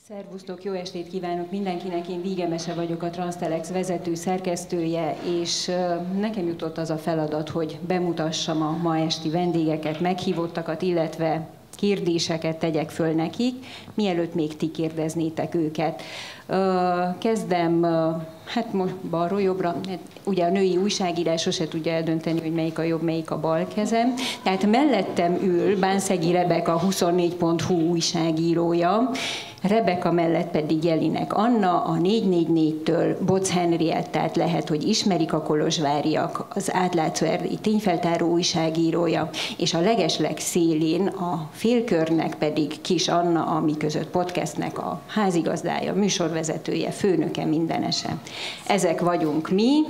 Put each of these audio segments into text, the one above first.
Szervusztok, jó estét kívánok mindenkinek, én Víge Mese vagyok, a Transtelex vezető szerkesztője, és nekem jutott az a feladat, hogy bemutassam a ma esti vendégeket, meghívottakat, illetve kérdéseket tegyek föl nekik, mielőtt még ti kérdeznétek őket. Kezdem, hát most balról jobbra, ugye a női újságírás sose tudja eldönteni, hogy melyik a jobb, melyik a bal kezem. Tehát mellettem ül Bánszegi Rebeka, a 24.hu újságírója, Rebeka mellett pedig Jelinek Anna, a 444-től, Boc Henriettát lehet, hogy ismerik a kolozsváriak, az Átlátszó Erdély tényfeltáró újságírója, és a legesleg szélén a félkörnek pedig Kis Anna, a Mi Között podcastnek a házigazdája, műsorvezetője, főnöke, mindenese. Ezek vagyunk mi,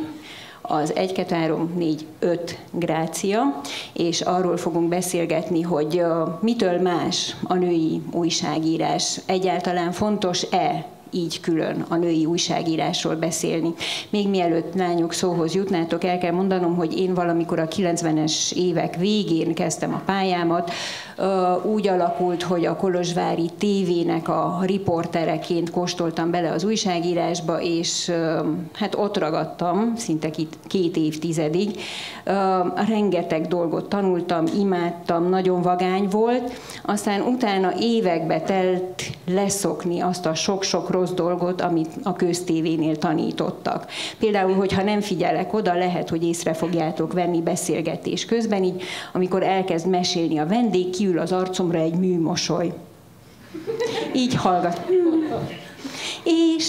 az 1, 2, 3, 4, 5 Grácia, és arról fogunk beszélgetni, hogy mitől más a női újságírás. Egyáltalán fontos-e így külön a női újságírásról beszélni. Még mielőtt lányok szóhoz jutnátok, el kell mondanom, hogy én valamikor a 90-es évek végén kezdtem a pályámat. Úgy alakult, hogy a kolozsvári tévének a riportereként kóstoltam bele az újságírásba, és hát ott ragadtam, szinte 2 évtizedig. Rengeteg dolgot tanultam, imádtam, nagyon vagány volt. Aztán utána évekbe telt leszokni azt a sok-sok rossz dolgot, amit a köztévénél tanítottak. Például, hogyha nem figyelek oda, lehet, hogy észre fogjátok venni beszélgetés közben, így amikor elkezd mesélni a vendég, kiül az arcomra egy műmosoly. Így hallgat.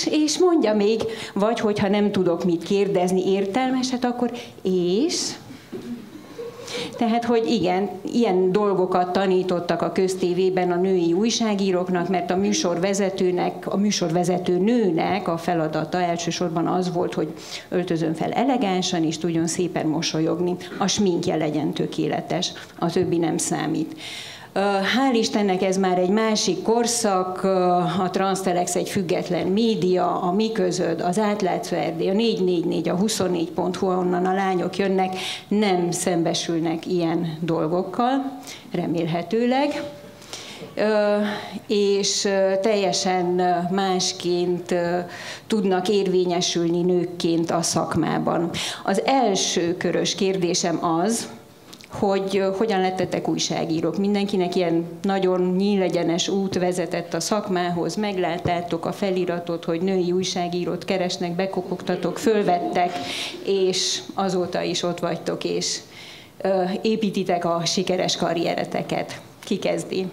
És mondja még, vagy hogyha nem tudok mit kérdezni értelmeset, akkor és... Tehát, hogy igen, ilyen dolgokat tanítottak a köztévében a női újságíróknak, mert a műsorvezető nőnek a feladata elsősorban az volt, hogy öltözön fel elegánsan és tudjon szépen mosolyogni. A sminkje legyen tökéletes, a többi nem számít. Hál' Istennek ez már egy másik korszak, a Transtelex egy független média, a Mi Között, az Átlátszó Erdély, a 444, a 24.hu, ahonnan a lányok jönnek, nem szembesülnek ilyen dolgokkal, remélhetőleg, és teljesen másként tudnak érvényesülni nőkként a szakmában. Az első körös kérdésem az, hogy hogyan lettetek újságírók. Mindenkinek ilyen nagyon nyílegyenes út vezetett a szakmához, megláttátok a feliratot, hogy női újságírót keresnek, bekopogtatok, fölvettek, és azóta is ott vagytok, és építitek a sikeres karriereteket. Ki kezdi?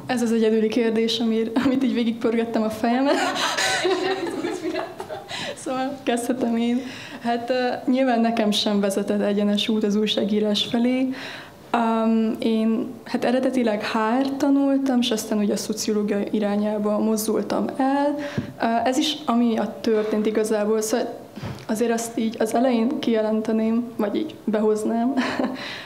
Ez az egyedüli kérdés, amit így végigpörgettem a fejemet. Szóval kezdhetem én. Hát nyilván nekem sem vezetett egyenes út az újságírás felé. Én hát eredetileg HR tanultam, és aztán ugye a szociológia irányába mozdultam el. Ez is amiatt történt igazából, szóval azért azt így az elején kijelenteném, vagy így behoznám,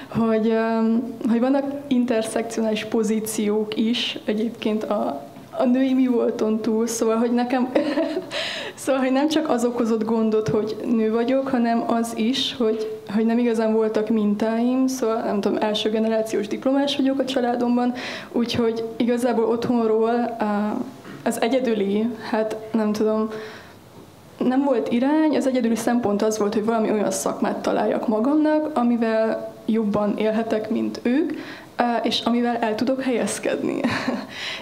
hogy vannak interszekcionális pozíciók is egyébként a női mi volton túl, szóval, hogy nekem, szóval, hogy nem csak az okozott gondot, hogy nő vagyok, hanem az is, hogy nem igazán voltak mintáim, szóval nem tudom, első generációs diplomás vagyok a családomban, úgyhogy igazából otthonról az egyedüli, hát nem tudom, nem volt irány, az egyedüli szempont az volt, hogy valami olyan szakmát találjak magamnak, amivel jobban élhetek, mint ők, és amivel el tudok helyezkedni.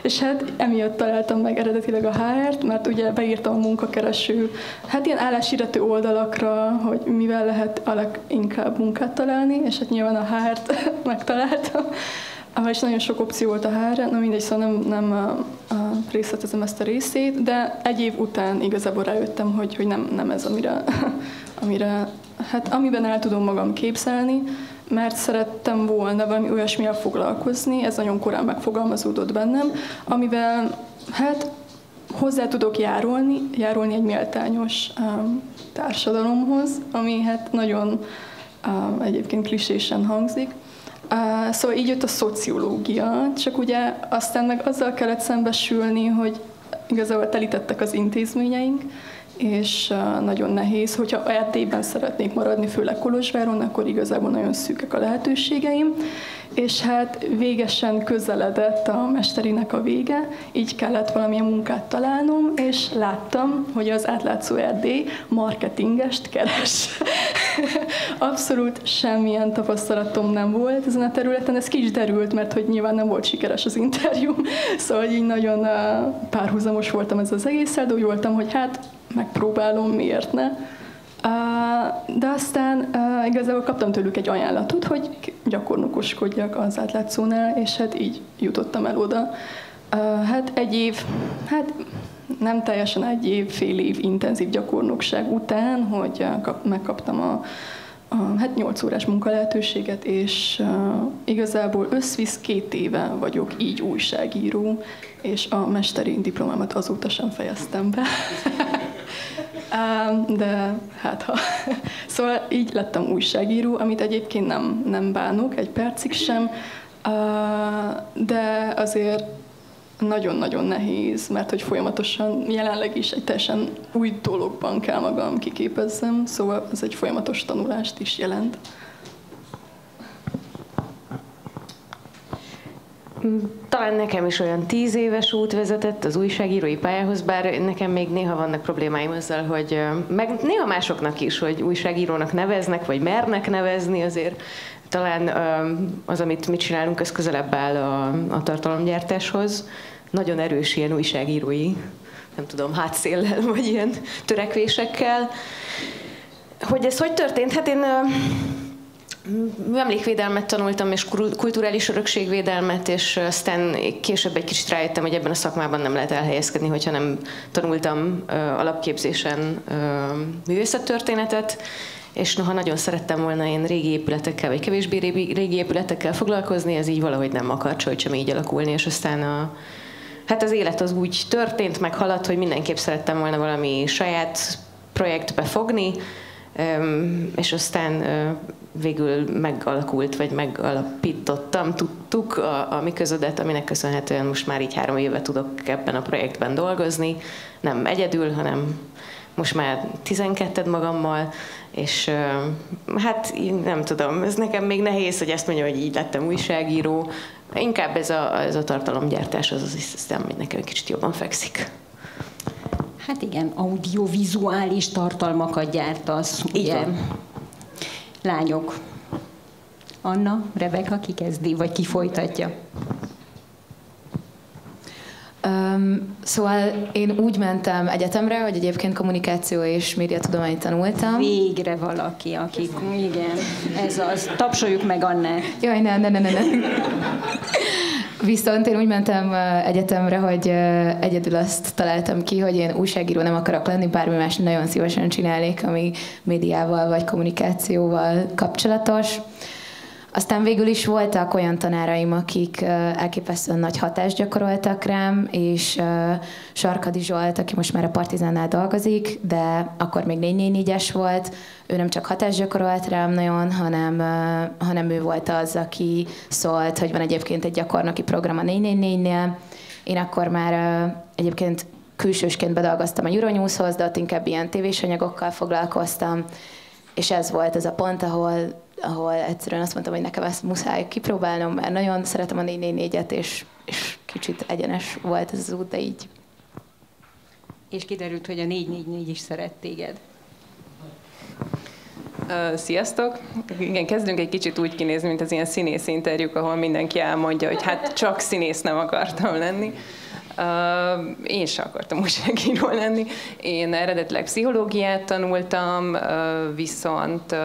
És hát emiatt találtam meg eredetileg a HR-t, mert ugye beírtam a munkakereső, hát ilyen álláshirdető oldalakra, hogy mivel lehet a leginkább munkát találni, és hát nyilván a HR-t megtaláltam. És nagyon sok opció volt a HR-re, na mindegy, szóval nem részletezem ezt a részét, de egy év után igazából rájöttem, hogy nem ez, amiben el tudom magam képzelni, mert szerettem volna valami olyasmivel foglalkozni, ez nagyon korán megfogalmazódott bennem, amivel hát hozzá tudok járulni egy méltányos társadalomhoz, ami hát nagyon egyébként klisésen hangzik. Szóval így jött a szociológia, csak ugye aztán meg azzal kellett szembesülni, hogy igazából telítettek az intézményeink, és nagyon nehéz. Hogyha Erdélyben szeretnék maradni, főleg Kolozsváron, akkor igazából nagyon szűkek a lehetőségeim, és hát végesen közeledett a mesterinek a vége, így kellett valamilyen munkát találnom, és láttam, hogy az Átlátszó Erdély marketingest keres. Abszolút semmilyen tapasztalatom nem volt ezen a területen, ez ki is derült, mert hogy nyilván nem volt sikeres az interjú, szóval így nagyon párhuzamos voltam ez az egésszel, de úgy voltam, hogy hát megpróbálom, miért ne. De aztán igazából kaptam tőlük egy ajánlatot, hogy gyakornokoskodjak az Átlátszónál, és hát így jutottam el oda. Hát egy év, hát nem teljesen egy év, fél év intenzív gyakornokság után, hogy megkaptam hát 8 órás munkalehetőséget, és igazából összvisz 2 éve vagyok így újságíró, és a mesteri diplomámat azóta sem fejeztem be. De hát ha. Szóval így lettem újságíró, amit egyébként nem bánok egy percig sem, de azért nagyon-nagyon nehéz, mert hogy folyamatosan jelenleg is egy teljesen új dologban kell magam kiképezzem, szóval ez egy folyamatos tanulást is jelent. Talán nekem is olyan 10 éves út vezetett az újságírói pályához, bár nekem még néha vannak problémáim azzal, hogy meg néha másoknak is, hogy újságírónak neveznek, vagy mernek nevezni, azért talán az, amit mi csinálunk, az közelebb áll a tartalomgyártáshoz. Nagyon erős ilyen újságírói, nem tudom, hátszéllel, vagy ilyen törekvésekkel. Hogy ez hogy történt? Hát én emlékvédelmet tanultam, és kulturális örökségvédelmet, és aztán később egy kicsit rájöttem, hogy ebben a szakmában nem lehet elhelyezkedni, hogyha nem tanultam alapképzésen művészettörténetet, és noha nagyon szerettem volna én régi épületekkel, vagy kevésbé régi épületekkel foglalkozni, ez így valahogy nem akart sem így alakulni, és aztán hát az élet az úgy történt, meg haladt, hogy mindenképp szerettem volna valami saját projektbe fogni, és aztán végül megalakult, vagy megalapítottam, tudtuk a mi közödet, aminek köszönhetően most már így 3 éve tudok ebben a projektben dolgozni. Nem egyedül, hanem most már 12 magammal, és hát nem tudom, ez nekem még nehéz, hogy ezt mondjam, hogy így lettem újságíró. Inkább ez a tartalomgyártás, az hiszem, hogy nekem egy kicsit jobban fekszik. Hát igen, audiovizuális tartalmakat gyártasz, ugye? Lányok. Anna, Rebeka, ki kezdi, vagy ki folytatja? Szóval én úgy mentem egyetemre, hogy egyébként kommunikáció és médiatudományt tanultam. Végre valaki, aki, igen, ez az. Tapsoljuk meg Annát. Jaj, ne. Viszont én úgy mentem egyetemre, hogy egyedül azt találtam ki, hogy én újságíró nem akarok lenni, bármi más nagyon szívesen csinálnék, ami médiával vagy kommunikációval kapcsolatos. Aztán végül is voltak olyan tanáraim, akik elképesztően nagy hatást gyakoroltak rám, és Sarkadi Zsolt, aki most már a Partizánnál dolgozik, de akkor még 444-es volt, ő nem csak hatást gyakorolt rám nagyon, hanem ő volt az, aki szólt, hogy van egyébként egy gyakornoki program a 444-nél. Én akkor már egyébként külsősként bedolgoztam a Euronews-hoz, de ott inkább ilyen tévés anyagokkal foglalkoztam, és ez volt az a pont, ahol egyszerűen azt mondtam, hogy nekem ezt muszáj kipróbálnom, mert nagyon szeretem a 444-et, és kicsit egyenes volt ez az út, de így. És kiderült, hogy a 444 is szeret téged. Sziasztok! Igen, kezdünk egy kicsit úgy kinézni, mint az ilyen színész interjúk, ahol mindenki elmondja, hogy hát csak színész nem akartam lenni. Én sem akartam újságíró lenni. Én eredetileg pszichológiát tanultam, viszont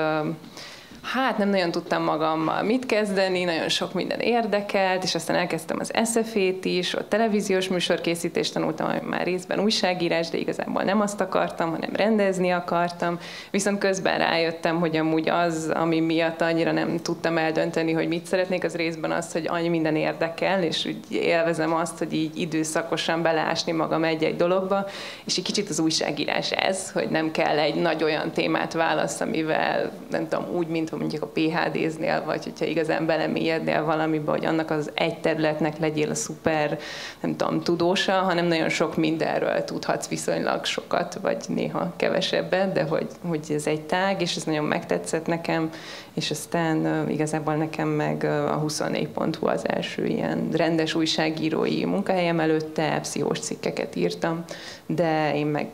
hát nem nagyon tudtam magammal mit kezdeni, nagyon sok minden érdekelt, és aztán elkezdtem az SFE-t is, ott televíziós műsorkészítést tanultam, már részben újságírás, de igazából nem azt akartam, hanem rendezni akartam. Viszont közben rájöttem, hogy amúgy az, ami miatt annyira nem tudtam eldönteni, hogy mit szeretnék, az részben az, hogy annyi minden érdekel, és úgy élvezem azt, hogy így időszakosan beleásni magam egy-egy dologba, és egy kicsit az újságírás ez, hogy nem kell egy nagy olyan témát válasz, amivel nem tudom, úgy, mint hogyha mondjuk a PhD-znél, vagy hogyha igazán belemélyednél valamibe, hogy annak az egy területnek legyél a szuper, nem tudom, tudósa, hanem nagyon sok mindenről tudhatsz viszonylag sokat, vagy néha kevesebbet, de hogy ez egy tág, és ez nagyon megtetszett nekem, és aztán igazából nekem meg a 24.hu az első ilyen rendes újságírói munkahelyem, előtte pszichós cikkeket írtam, de én meg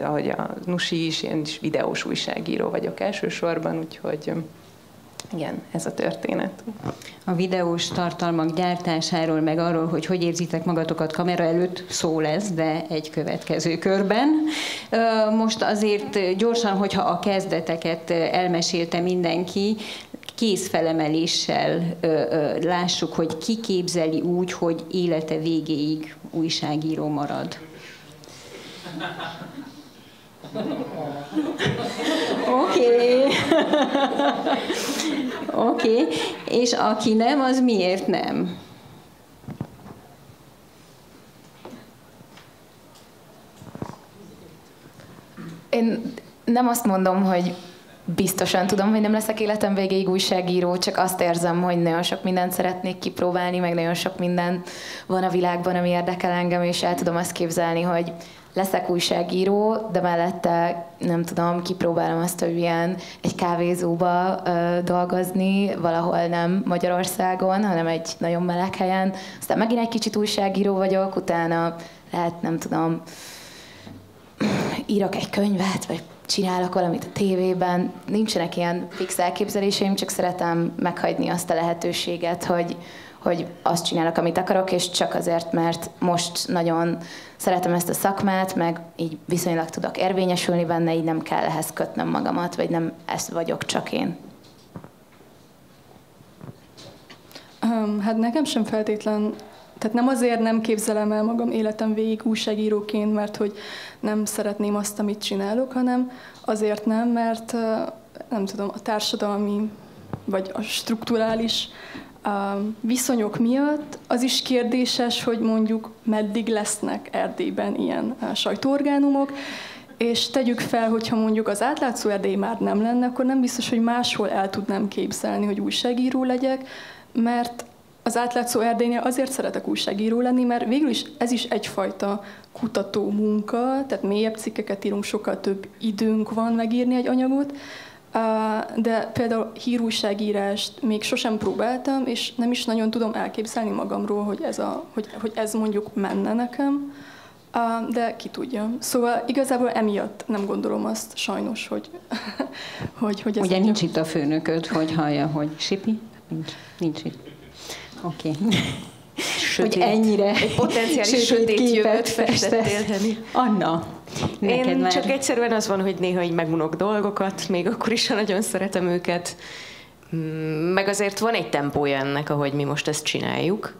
ahogy a Nusi is, én is videós újságíró vagyok elsősorban, úgyhogy igen, ez a történet. A videós tartalmak gyártásáról, meg arról, hogy érzitek magatokat kamera előtt, szó lesz, de egy következő körben. Most azért gyorsan, hogyha a kezdeteket elmesélte mindenki, kézfelemeléssel lássuk, hogy ki képzeli úgy, hogy élete végéig újságíró marad. Oké. És aki nem, az miért nem? Én nem azt mondom, hogy biztosan tudom, hogy nem leszek életem végéig újságíró, csak azt érzem, hogy nagyon sok mindent szeretnék kipróbálni, meg nagyon sok minden van a világban, ami érdekel engem, és el tudom azt képzelni, hogy leszek újságíró, de mellette nem tudom, kipróbálom azt, hogy ilyen egy kávézóba dolgozni, valahol nem Magyarországon, hanem egy nagyon meleg helyen. Aztán megint egy kicsit újságíró vagyok, utána lehet, nem tudom, írok egy könyvet, vagy csinálok valamit a tévében. Nincsenek ilyen fix elképzeléseim, csak szeretem meghagyni azt a lehetőséget, hogy azt csinálok, amit akarok, és csak azért, mert most nagyon szeretem ezt a szakmát, meg így viszonylag tudok érvényesülni benne, így nem kell ehhez kötnöm magamat, vagy nem ez vagyok csak én. Hát nekem sem feltétlen, tehát nem azért nem képzelem el magam életem végig újságíróként, mert hogy nem szeretném azt, amit csinálok, hanem azért nem, mert nem tudom, a társadalmi vagy a strukturális viszonyok miatt az is kérdéses, hogy mondjuk meddig lesznek Erdélyben ilyen sajtóorgánumok, és tegyük fel, hogyha mondjuk az átlátszó Erdély már nem lenne, akkor nem biztos, hogy máshol el tudnám képzelni, hogy újságíró legyek, mert az átlátszó Erdélynél azért szeretek újságíró lenni, mert végül is ez is egyfajta kutató munka, tehát mélyebb cikkeket írunk, sokkal több időnk van megírni egy anyagot, de például hírújságírást még sosem próbáltam, és nem is nagyon tudom elképzelni magamról, hogy ez mondjuk menne nekem, de ki tudja. Szóval igazából emiatt nem gondolom azt sajnos, hogy ez... Ugye nincs itt a főnököd, hogy hallja, hogy Sipi? Nincs itt. Oké. Hogy ennyire egy potenciális sötét jövőt festettél, Heni. Anna, én már... csak egyszerűen az van, hogy néha így megunok dolgokat, még akkor is, ha nagyon szeretem őket. Meg azért van egy tempója ennek, ahogy mi most ezt csináljuk,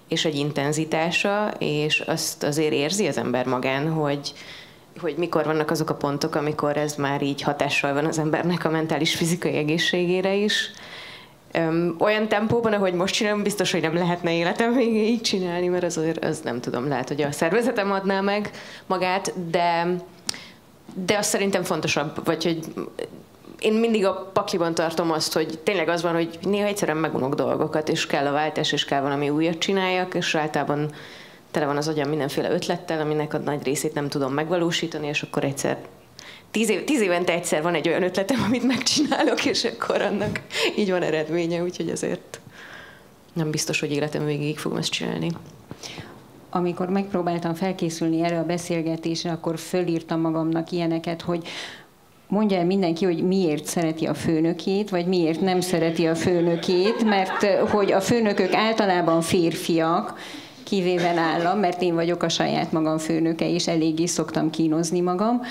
és egy intenzitása, és azt azért érzi az ember magán, hogy mikor vannak azok a pontok, amikor ez már így hatással van az embernek a mentális, fizikai egészségére is. Olyan tempóban, ahogy most csinálom, biztos, hogy nem lehetne életem végéig csinálni, mert az nem tudom, lehet, hogy a szervezetem adná meg magát, de azt szerintem fontosabb, vagy hogy én mindig a pakliban tartom azt, hogy tényleg az van, hogy néha egyszerűen megunok dolgokat, és kell a váltás, és kell valami újat csináljak, és általában tele van az agyam mindenféle ötlettel, aminek a nagy részét nem tudom megvalósítani, és akkor egyszer 10 évente egyszer van egy olyan ötletem, amit megcsinálok, és akkor annak így van eredménye, úgyhogy ezért nem biztos, hogy életem végéig fogom ezt csinálni. Amikor megpróbáltam felkészülni erre a beszélgetésre, akkor fölírtam magamnak ilyeneket, hogy mondja el mindenki, hogy miért szereti a főnökét, vagy miért nem szereti a főnökét, mert hogy a főnökök általában férfiak, kivéve nálam, mert én vagyok a saját magam főnöke, és eléggé szoktam kínozni magam.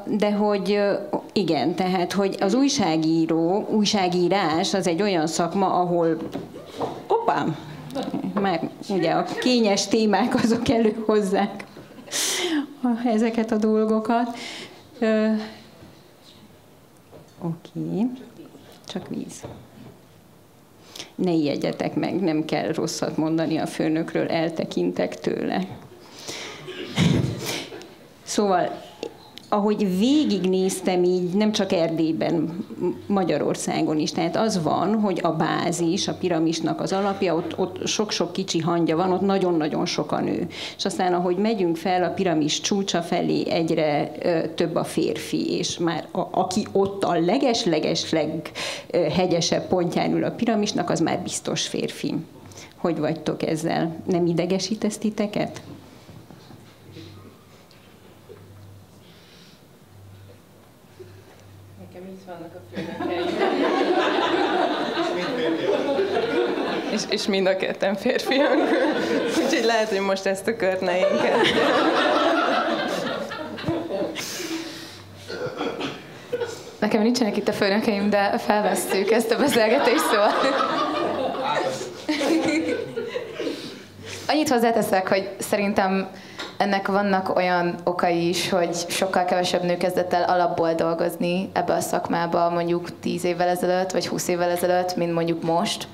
De hogy igen, tehát, hogy az újságírás az egy olyan szakma, ahol már ugye a kényes témák azok előhozzák ezeket a dolgokat. Oké, csak víz. Ne ijedjetek meg, nem kell rosszat mondani a főnökről, eltekintek tőle. Szóval ahogy végignéztem így, nem csak Erdélyben, Magyarországon is, tehát az van, hogy a bázis, a piramisnak az alapja, ott sok-sok kicsi hangya van, ott nagyon-nagyon sok a nő. És aztán, ahogy megyünk fel a piramis csúcsa felé, egyre több a férfi, és már aki ott a leges-leges leghegyesebb pontján ül a piramisnak, az már biztos férfi. Hogy vagytok ezzel? Nem idegesít ezt titeket? Nekem így vannak a főnökeim. És mind a ketten férfiak. Úgyhogy lehet, hogy most ezt a kört ne énket. Nekem nincsenek itt a főnökeim, de felvesszük ezt a beszélgetést, szóval. Annyit hozzáteszek, hogy szerintem ennek vannak olyan okai is, hogy sokkal kevesebb nő kezdett el alapból dolgozni ebbe a szakmába mondjuk 10 évvel ezelőtt, vagy 20 évvel ezelőtt, mint mondjuk most.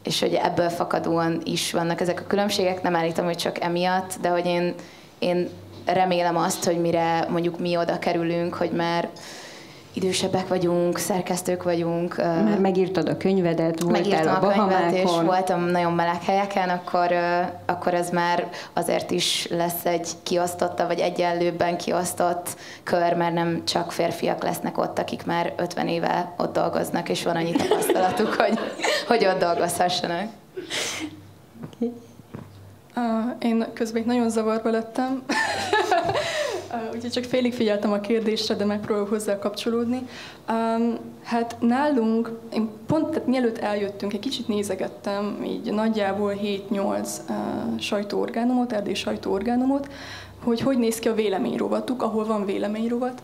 És hogy ebből fakadóan is vannak ezek a különbségek. Nem állítom, hogy csak emiatt, de hogy én remélem azt, hogy mire mondjuk mi oda kerülünk, hogy már idősebbek vagyunk, szerkesztők vagyunk. Már megírtad a könyvedet, voltál a Bahamákon. És voltam nagyon meleg helyeken, akkor ez már azért is lesz egy kiosztotta, vagy egyenlőbben kiosztott kör, mert nem csak férfiak lesznek ott, akik már 50 éve ott dolgoznak, és van annyi tapasztalatuk, hogy ott dolgozhassanak. Én közben nagyon zavarba lettem, úgyhogy csak félig figyeltem a kérdésre, de megpróbálok hozzá kapcsolódni. Hát nálunk, én pont tehát mielőtt eljöttünk, egy kicsit nézegettem, így nagyjából 7-8 sajtóorgánumot, erdélyi sajtóorgánumot, hogy néz ki a véleményrovatuk, ahol van véleményrovat.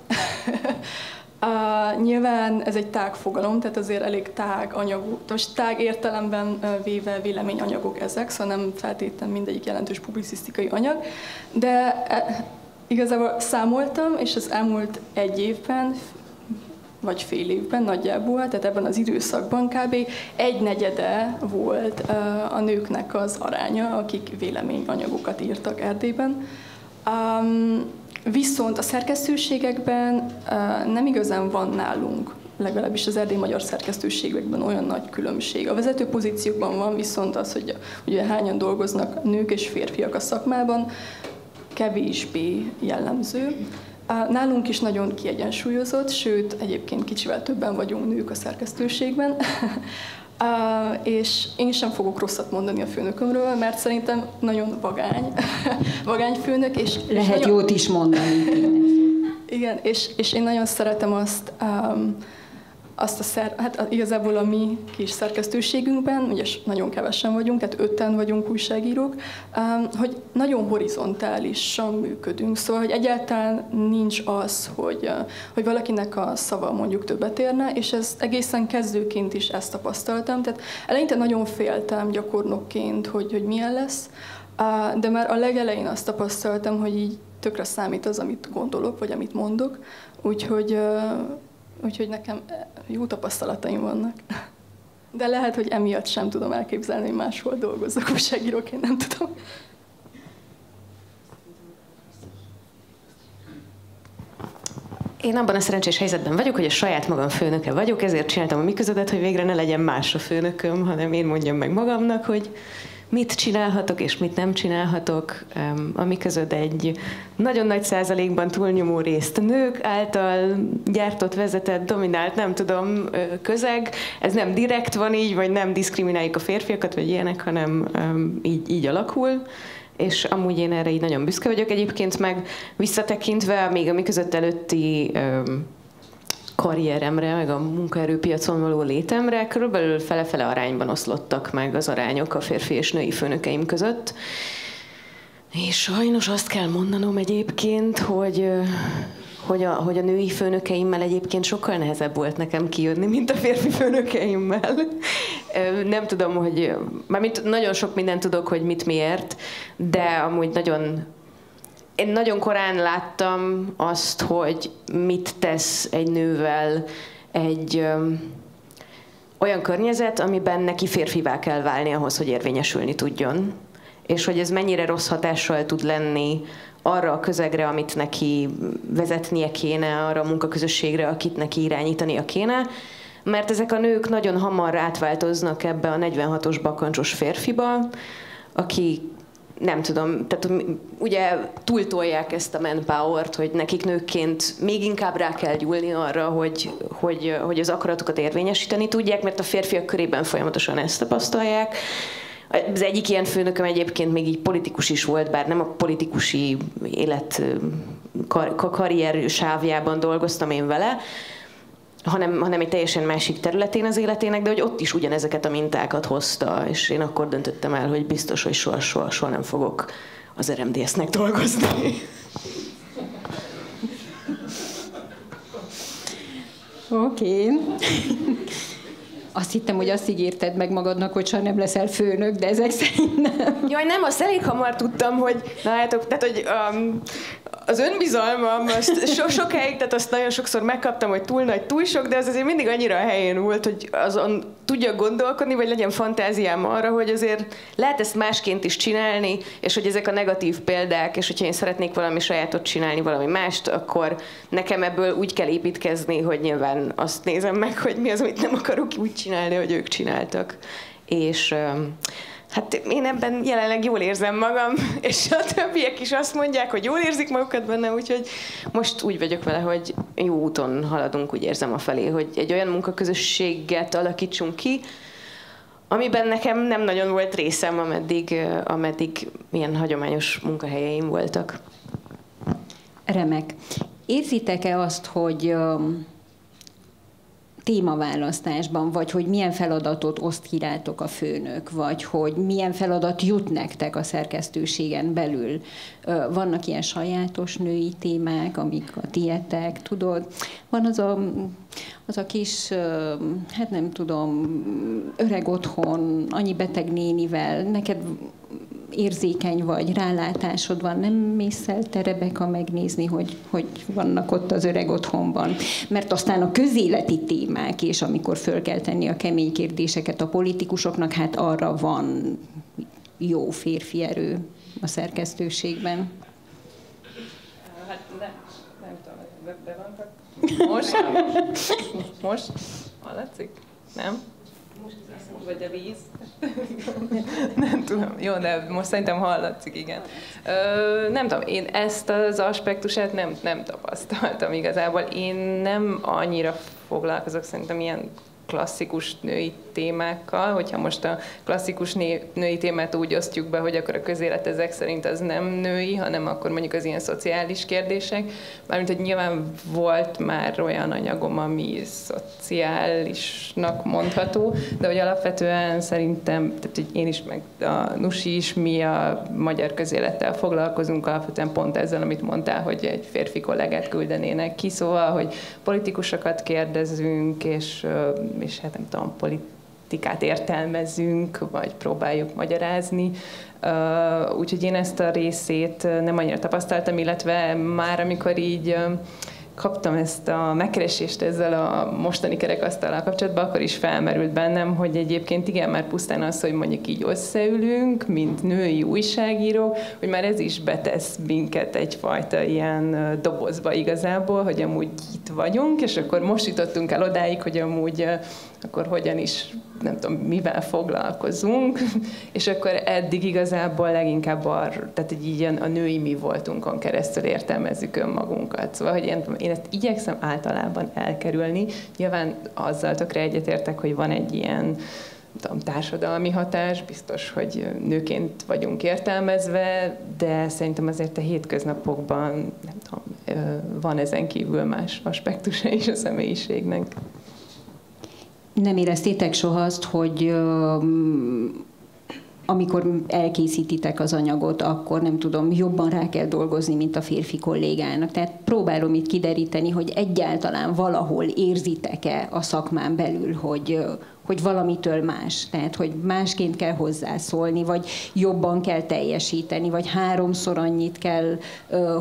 Nyilván ez egy tág fogalom, tehát azért elég tág anyagú, most tág értelemben véve véleményanyagok ezek, szóval nem feltétlenül mindegyik jelentős publicisztikai anyag, de igazából számoltam, és az elmúlt egy évben, vagy fél évben nagyjából, tehát ebben az időszakban kb. 1/4 volt a nőknek az aránya, akik véleményanyagokat írtak Erdélyben. Viszont a szerkesztőségekben nem igazán van nálunk, legalábbis az erdélyi magyar szerkesztőségekben olyan nagy különbség. A vezető pozíciókban van viszont az, hogy ugye hányan dolgoznak nők és férfiak a szakmában, kevésbé jellemző. Nálunk is nagyon kiegyensúlyozott, sőt, egyébként kicsivel többen vagyunk nők a szerkesztőségben. És én sem fogok rosszat mondani a főnökömről, mert szerintem nagyon vagány főnök. És lehet nagyon, jót is mondani. Igen, és én nagyon szeretem hát igazából a mi kis szerkesztőségünkben, ugye nagyon kevesen vagyunk, tehát 5-en vagyunk újságírók, hogy nagyon horizontálisan működünk. Szóval, hogy egyáltalán nincs az, hogy valakinek a szava mondjuk többet érne, és ez egészen kezdőként is ezt tapasztaltam. Tehát eleinte nagyon féltem gyakornokként, hogy milyen lesz, de már a legelején azt tapasztaltam, hogy így tökre számít az, amit gondolok, vagy amit mondok, úgyhogy nekem jó tapasztalataim vannak. De lehet, hogy emiatt sem tudom elképzelni, hogy máshol dolgozzak újságíróként, nem tudom. Én abban a szerencsés helyzetben vagyok, hogy a saját magam főnöke vagyok, ezért csináltam a Mi Közödet, hogy végre ne legyen más a főnököm, hanem én mondjam meg magamnak, hogy mit csinálhatok és mit nem csinálhatok. A Mi Közöd egy nagyon nagy százalékban túlnyomó részt nők által gyártott, vezetett, dominált, nem tudom, közeg. Ez nem direkt van így, vagy nem diszkrimináljuk a férfiakat, vagy ilyenek, hanem így alakul. És amúgy én erre így nagyon büszke vagyok. Egyébként meg visszatekintve, még a Mi Között előtti karrieremre, meg a munkaerőpiacon való létemre, körülbelül fele-fele arányban oszlottak meg az arányok a férfi és női főnökeim között. És sajnos azt kell mondanom egyébként, hogy a női főnökeimmel egyébként sokkal nehezebb volt nekem kijönni, mint a férfi főnökeimmel. Nem tudom, hogy... Mármint nagyon sok mindent tudok, hogy mit miért, de amúgy én nagyon korán láttam azt, hogy mit tesz egy nővel egy olyan környezet, amiben neki férfivá kell válni ahhoz, hogy érvényesülni tudjon. És hogy ez mennyire rossz hatással tud lenni arra a közegre, amit neki vezetnie kéne, arra a munkaközösségre, akit neki irányítania kéne, mert ezek a nők nagyon hamar átváltoznak ebbe a 46-os bakancsos férfiba, aki nem tudom, tehát ugye túltolják ezt a manpower-t, hogy nekik nőkként még inkább rá kell gyúlni arra, hogy az akaratukat érvényesíteni tudják, mert a férfiak körében folyamatosan ezt tapasztalják. Az egyik ilyen főnököm egyébként még így politikus is volt, bár nem a politikusi élet karrier sávjában dolgoztam én vele, hanem egy teljesen másik területén az életének, de hogy ott is ugyanezeket a mintákat hozta, és én akkor döntöttem el, hogy biztos, hogy soha nem fogok az RMDS-nek dolgozni. Oké. Azt hittem, hogy azt ígérted meg magadnak, hogy soha nem leszel főnök, de ezek szerint nem. Jaj, nem, azt elég hamar tudtam, hogy látjátok, tehát, hogy az önbizalmam, azt sokáig, tehát azt nagyon sokszor megkaptam, hogy túl nagy, túl sok, de az azért mindig annyira a helyén volt, hogy azon tudjak gondolkodni, vagy legyen fantáziám arra, hogy azért lehet ezt másként is csinálni, és hogy ezek a negatív példák, és hogyha én szeretnék valami sajátot csinálni, valami mást, akkor nekem ebből úgy kell építkezni, hogy nyilván azt nézem meg, hogy mi az, amit nem akarok úgy csinálni, hogy ők csináltak. És hát én ebben jelenleg jól érzem magam, és a többiek is azt mondják, hogy jól érzik magukat benne, úgyhogy most úgy vagyok vele, hogy jó úton haladunk, úgy érzem afelé, hogy egy olyan munkaközösséget alakítsunk ki, amiben nekem nem nagyon volt részem, ameddig ilyen hagyományos munkahelyeim voltak. Remek. Érzitek-e azt, hogy témaválasztásban, vagy hogy milyen feladatot oszt ki rátok a főnök, vagy hogy milyen feladat jut nektek a szerkesztőségen belül. Vannak ilyen sajátos női témák, amik a tietek, tudod? Van az a kis, hát nem tudom, öreg otthon, annyi beteg nénivel, neked érzékeny vagy, rálátásod van, nem mész el te, Rebeka, megnézni, hogy vannak ott az öreg otthonban. Mert aztán a közéleti témák, és amikor föl kell tenni a kemény kérdéseket a politikusoknak, hát arra van jó férfi erő a szerkesztőségben. Hát nem tudom, be vannak. Most? Hallatszik? Nem? Vagy a víz? Nem tudom. Jó, de most szerintem hallatszik, igen. Nem tudom, én ezt az aspektusát nem tapasztaltam igazából. Én nem annyira foglalkozok szerintem ilyen klasszikus női témákkal, hogyha most a klasszikus női témát úgy osztjuk be, hogy akkor a közélet ezek szerint az nem női, hanem akkor mondjuk az ilyen szociális kérdések. Mármint, hogy nyilván volt már olyan anyagom, ami szociálisnak mondható, de hogy alapvetően szerintem, tehát hogy én is, meg a Nusi is, mi a magyar közélettel foglalkozunk, alapvetően pont ezzel, amit mondtál, hogy egy férfi kollégát küldenének ki, szóval, hogy politikusokat kérdezünk, és hát nem tudom, politikát értelmezünk, vagy próbáljuk magyarázni. Úgyhogy én ezt a részét nem annyira tapasztaltam, illetve már amikor így kaptam ezt a megkeresést ezzel a mostani kerekasztallal kapcsolatban, akkor is felmerült bennem, hogy egyébként igen, már pusztán az, hogy mondjuk így összeülünk, mint női újságírók, hogy már ez is betesz minket egyfajta ilyen dobozba igazából, hogy amúgy itt vagyunk, és akkor most jutottunk el odáig, hogy amúgy akkor hogyan is, nem tudom, mivel foglalkozunk, és akkor eddig igazából leginkább tehát így a női mi voltunkon keresztül értelmezzük önmagunkat. Szóval, hogy én ezt igyekszem általában elkerülni. Nyilván azzal tökre egyetértek, hogy van egy ilyen tudom, társadalmi hatás, biztos, hogy nőként vagyunk értelmezve, de szerintem azért a hétköznapokban, nem tudom, van ezen kívül más aspektusa is a személyiségnek. Nem éreztétek soha azt, hogy amikor elkészítitek az anyagot, akkor nem tudom, jobban rá kell dolgozni, mint a férfi kollégának. Tehát próbálom itt kideríteni, hogy egyáltalán valahol érzitek-e a szakmán belül, hogy valamitől más. Tehát, hogy másként kell hozzászólni, vagy jobban kell teljesíteni, vagy 3-szor annyit kell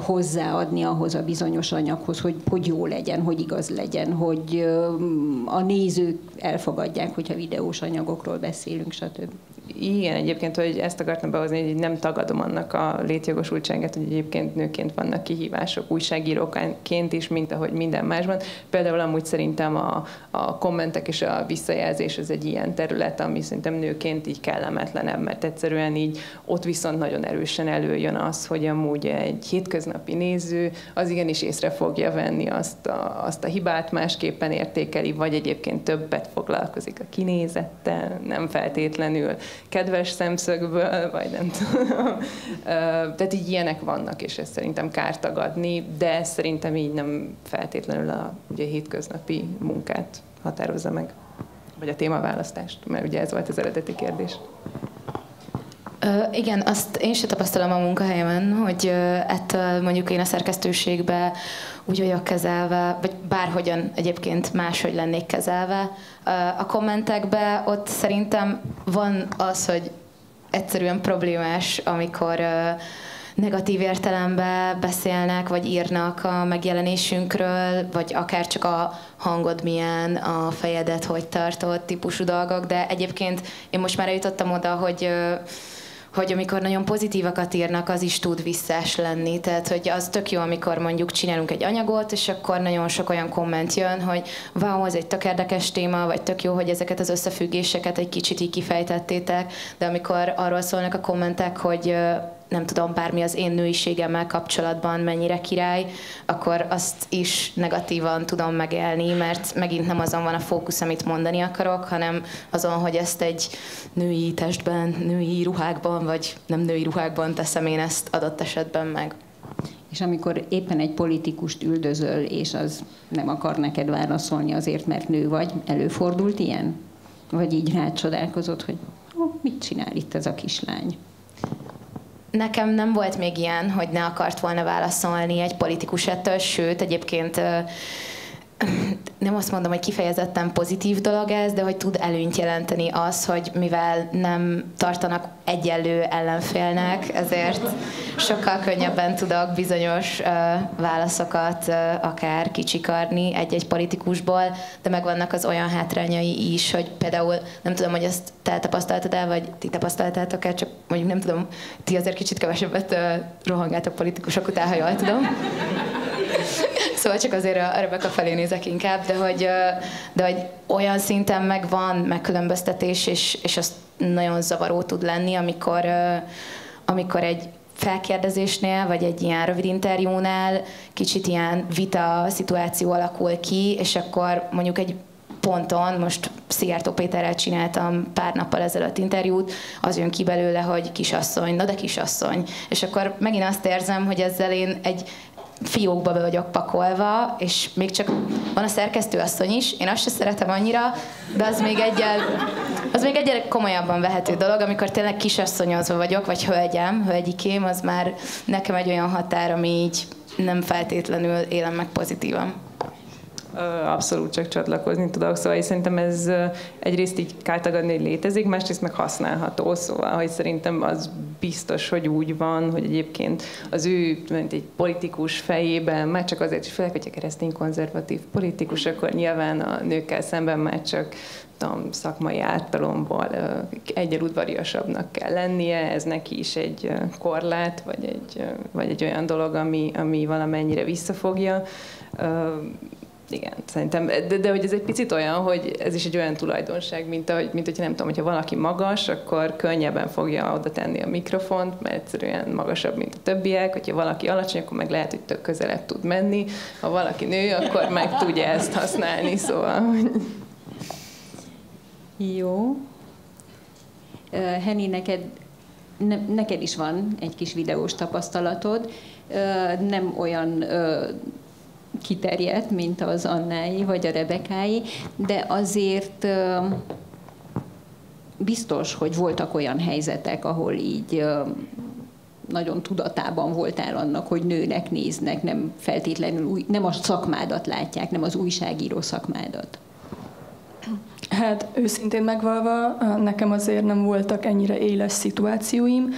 hozzáadni ahhoz a bizonyos anyaghoz, hogy jó legyen, hogy igaz legyen, hogy a nézők elfogadják, hogyha videós anyagokról beszélünk, stb. Igen, egyébként, hogy ezt akartam behozni, hogy nem tagadom annak a létjogosultságát, hogy egyébként nőként vannak kihívások, újságíróként is, mint ahogy minden másban. Például amúgy szerintem a kommentek és a visszajelzés az egy ilyen terület, ami szerintem nőként így kellemetlenebb, mert egyszerűen így ott viszont nagyon erősen előjön az, hogy amúgy egy hétköznapi néző az igenis észre fogja venni azt a hibát, másképpen értékeli, vagy egyébként többet foglalkozik a kinézettel, nem feltétlenül kedves szemszögből, vagy nem tudom. Tehát így ilyenek vannak, és ezt szerintem kár tagadni, de szerintem így nem feltétlenül ugye, a hétköznapi munkát határozza meg, vagy a témaválasztást, mert ugye ez volt az eredeti kérdés. Igen, azt én sem tapasztalom a munkahelyemen, hogy ettől mondjuk én a szerkesztőségbe úgy vagyok kezelve, vagy bárhogyan egyébként máshogy lennék kezelve. A kommentekben ott szerintem van az, hogy egyszerűen problémás, amikor negatív értelemben beszélnek, vagy írnak a megjelenésünkről, vagy akár csak a hangod milyen, a fejedet hogy tartott típusú dolgok, de egyébként én most már eljutottam oda, hogy amikor nagyon pozitívakat írnak, az is tud visszás lenni. Tehát, hogy az tök jó, amikor mondjuk csinálunk egy anyagot, és akkor nagyon sok olyan komment jön, hogy wow, ez egy tök érdekes téma, vagy tök jó, hogy ezeket az összefüggéseket egy kicsit így kifejtettétek, de amikor arról szólnak a kommentek, hogy nem tudom, bármi az én nőiségemmel kapcsolatban mennyire király, akkor azt is negatívan tudom megélni, mert megint nem azon van a fókusz, amit mondani akarok, hanem azon, hogy ezt egy női testben, női ruhákban, vagy nem női ruhákban teszem én ezt adott esetben meg. És amikor éppen egy politikust üldözöl, és az nem akar neked válaszolni azért, mert nő vagy, előfordult ilyen? Vagy így rácsodálkozott, hogy mit csinál itt ez a kislány? Nekem nem volt még ilyen, hogy ne akart volna válaszolni egy politikus ettől, sőt, egyébként nem azt mondom, hogy kifejezetten pozitív dolog ez, de hogy tud előnyt jelenteni az, hogy mivel nem tartanak egyenlő ellenfélnek, ezért sokkal könnyebben tudok bizonyos válaszokat akár kicsikarni egy-egy politikusból, de megvannak az olyan hátrányai is, hogy például nem tudom, hogy ezt te tapasztaltad el, vagy ti tapasztaltátok el, csak mondjuk nem tudom, ti azért kicsit kevesebbet rohangáltok politikusok után, ha jól tudom. Szóval csak azért a Rebecca felé nézek inkább, de hogy olyan szinten megvan megkülönböztetés, és az nagyon zavaró tud lenni, amikor egy felkérdezésnél, vagy egy ilyen rövid interjúnál kicsit ilyen vita szituáció alakul ki, és akkor mondjuk egy ponton, most Szijjártó Péterrel csináltam pár nappal ezelőtt interjút, az jön ki belőle, hogy kisasszony, na de kisasszony. És akkor megint azt érzem, hogy ezzel én egy fiókba be vagyok pakolva, és még csak van a szerkesztőasszony is, én azt sem szeretem annyira, de az még egyel komolyabban vehető dolog, amikor tényleg kisasszonyozva vagyok, vagy hölgyikém, az már nekem egy olyan határ, ami így nem feltétlenül élem meg pozitívan. Abszolút csak csatlakozni tudok, szóval én szerintem ez egyrészt így kell tagadni, hogy létezik, másrészt meg használható, szóval hogy szerintem az biztos, hogy úgy van, hogy egyébként az ő, mint egy politikus fejében, már csak azért is főleg, hogyha keresztény konzervatív politikus, akkor nyilván a nőkkel szemben már csak szakmai ártalomból egyel udvariasabbnak kell lennie, ez neki is egy korlát, vagy egy olyan dolog, ami valamennyire visszafogja. Igen, szerintem, de hogy ez egy picit olyan, hogy ez is egy olyan tulajdonság, mint hogyha nem tudom, hogyha valaki magas, akkor könnyebben fogja oda tenni a mikrofont, mert egyszerűen magasabb, mint a többiek, hogyha valaki alacsony, akkor meg lehet, hogy tök közelebb tud menni, ha valaki nő, akkor meg tudja ezt használni, szóval. Jó. Henny, neked is van egy kis videós tapasztalatod, nem olyan kiterjedt, mint az Annái vagy a Rebekái, de azért biztos, hogy voltak olyan helyzetek, ahol így nagyon tudatában voltál annak, hogy nőnek néznek, nem feltétlenül nem a szakmádat látják, nem az újságíró szakmádat. Hát őszintén megvalva, nekem azért nem voltak ennyire éles szituációim.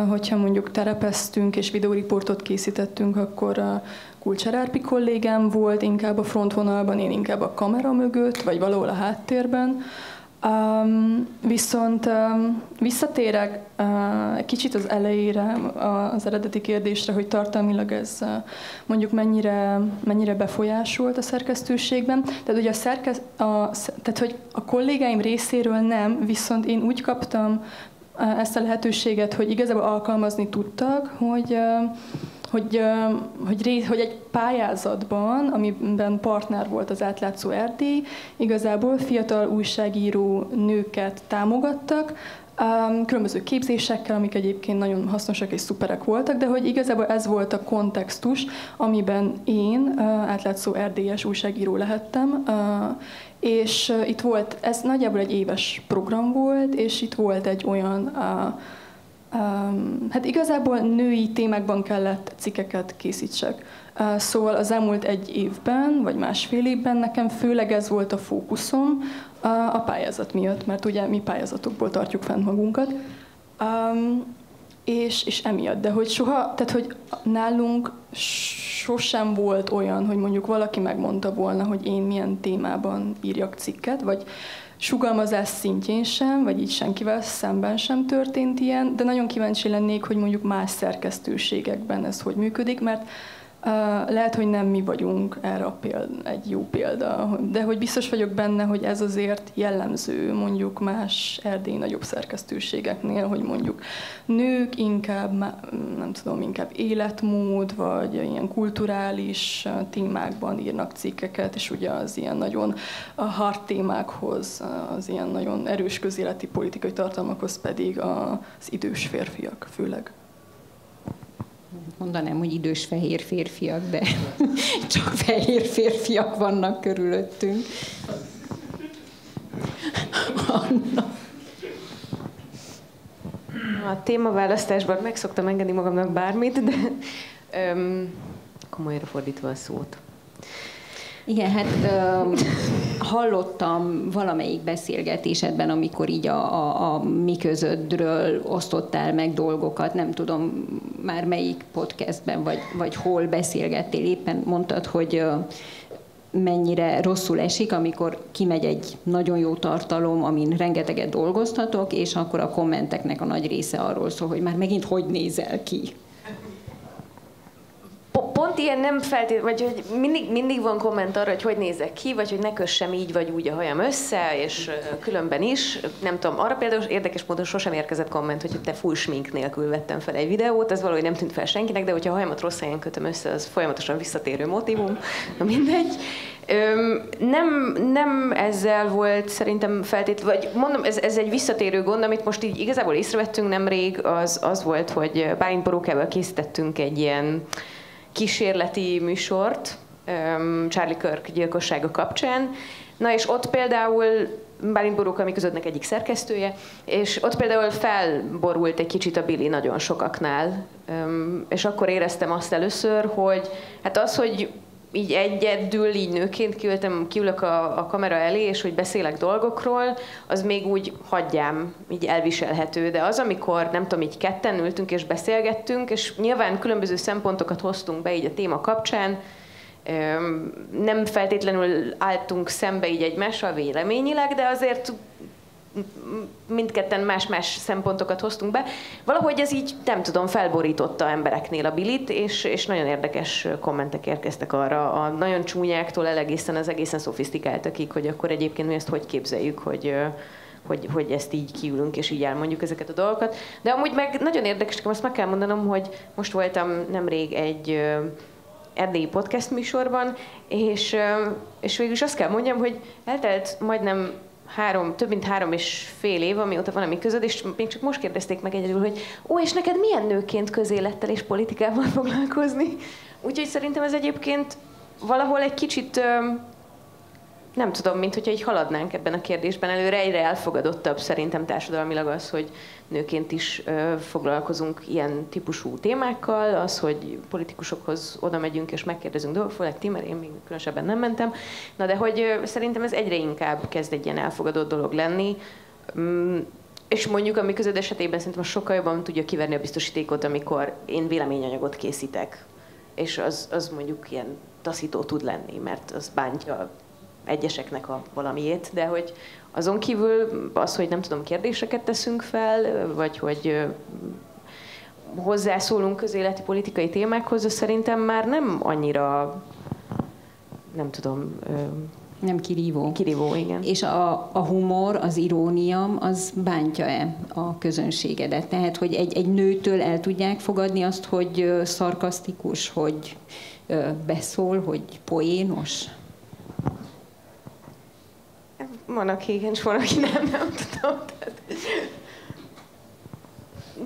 Hogyha mondjuk terepeztünk és videóriportot készítettünk, akkor a Kulcsár Árpi kollégám volt inkább a frontvonalban, én inkább a kamera mögött, vagy valahol a háttérben. Viszont visszatérek kicsit az elejére, az eredeti kérdésre, hogy tartalmilag ez mondjuk mennyire befolyásolt a szerkesztőségben. Tehát ugye tehát, hogy a kollégáim részéről nem, viszont én úgy kaptam ezt a lehetőséget, hogy igazából alkalmazni tudtak, hogy egy pályázatban, amiben partner volt az Átlátszó Erdély, igazából fiatal újságíró nőket támogattak, különböző képzésekkel, amik egyébként nagyon hasznosak és szuperek voltak, de hogy igazából ez volt a kontextus, amiben én átlátszó erdélyes újságíró lehettem, és itt volt, ez nagyjából egy éves program volt, és itt volt egy olyan, hát igazából női témákban kellett cikkeket készítsek. Szóval az elmúlt egy évben, vagy másfél évben nekem főleg ez volt a fókuszom a pályázat miatt, mert ugye mi pályázatokból tartjuk fent magunkat. És emiatt, de hogy tehát hogy nálunk sosem volt olyan, hogy mondjuk valaki megmondta volna, hogy én milyen témában írjak cikket, vagy sugalmazás szintjén sem, vagy így senkivel szemben sem történt ilyen, de nagyon kíváncsi lennék, hogy mondjuk más szerkesztőségekben ez hogy működik, mert lehet, hogy nem mi vagyunk erre egy jó példa, de hogy biztos vagyok benne, hogy ez azért jellemző mondjuk más erdélyi nagyobb szerkesztőségeknél, hogy mondjuk nők inkább, nem tudom, inkább életmód, vagy ilyen kulturális témákban írnak cikkeket, és ugye az ilyen nagyon hard témákhoz, az ilyen nagyon erős közéleti politikai tartalmakhoz pedig az idős férfiak főleg. Mondanám, hogy idős fehér férfiak, de csak fehér férfiak vannak körülöttünk. A témaválasztásban meg szoktam engedni magamnak bármit, de komolyra fordítva a szót. Igen, hát hallottam valamelyik beszélgetésedben, amikor így a mi közöttről osztottál meg dolgokat, nem tudom már melyik podcastben, vagy hol beszélgettél, éppen mondtad, hogy mennyire rosszul esik, amikor kimegy egy nagyon jó tartalom, amin rengeteget dolgoztatok, és akkor a kommenteknek a nagy része arról szól, hogy már megint hogy nézel ki. Pont ilyen nem feltétlenül, vagy hogy mindig van komment arra, hogy nézek ki, vagy hogy ne kössem így vagy úgy a hajam össze, és különben is. Nem tudom, arra például érdekes módon sosem érkezett komment, hogy te full smink nélkül vettem fel egy videót, ez valahogy nem tűnt fel senkinek, de hogyha a hajamat rossz helyen kötöm össze, az folyamatosan visszatérő motívum, na mindegy. Nem ezzel volt szerintem feltétlenül, vagy mondom, ez egy visszatérő gond, amit most így igazából észrevettünk nemrég, az volt, hogy Bálint Borókával készítettünk egy ilyen kísérleti műsort Charlie Kirk gyilkossága kapcsán. Na és ott például Bálint Boróka, ami közöttnek egyik szerkesztője, és ott például felborult egy kicsit a Billy nagyon sokaknál, és akkor éreztem azt először, hogy hát az, hogy így egyedül, így nőként kiülök a kamera elé, és hogy beszélek dolgokról, az még úgy hagyjám, így elviselhető. De az, amikor nem tudom, így ketten ültünk és beszélgettünk, és nyilván különböző szempontokat hoztunk be így a téma kapcsán, nem feltétlenül álltunk szembe így egymással véleményileg, de azért mindketten más-más szempontokat hoztunk be. Valahogy ez így, nem tudom, felborította embereknél a Billit, és nagyon érdekes kommentek érkeztek arra, a nagyon csúnyáktól egészen az egészen szofisztikáltakig, hogy akkor egyébként mi ezt hogy képzeljük, hogy ezt így kiülünk, és így elmondjuk ezeket a dolgokat. De amúgy meg nagyon érdekes, azt meg kell mondanom, hogy most voltam nemrég egy erdélyi podcast műsorban, és végül is azt kell mondjam, hogy eltelt majdnem több mint 3,5 év, amióta van a mi közöd, és még csak most kérdezték meg egyedül, hogy és neked milyen nőként közélettel és politikával foglalkozni? Úgyhogy szerintem ez egyébként valahol egy kicsit, nem tudom, mint hogyha így haladnánk ebben a kérdésben előre, egyre elfogadottabb szerintem társadalmilag az, hogy nőként is foglalkozunk ilyen típusú témákkal, az, hogy politikusokhoz oda megyünk és megkérdezünk dolgokat, főleg ti, mert én még különösebben nem mentem. Na de hogy szerintem ez egyre inkább kezd egy ilyen elfogadott dolog lenni, és mondjuk a mi közöd esetében szerintem sokkal jobban tudja kiverni a biztosítékot, amikor én véleményanyagot készítek, és az mondjuk ilyen taszító tud lenni, mert az bántja egyeseknek a valamiét, de hogy azon kívül az, hogy nem tudom, kérdéseket teszünk fel, vagy hogy hozzászólunk közéleti politikai témákhoz, az szerintem már nem annyira, nem tudom... Nem kirívó. Kirívó, igen. És a humor, az irónia, az bántja-e a közönségedet? Tehát, hogy egy nőtől el tudják fogadni azt, hogy szarkasztikus, hogy beszól, hogy poénos? Van, aki igen, és van, aki nem tudom.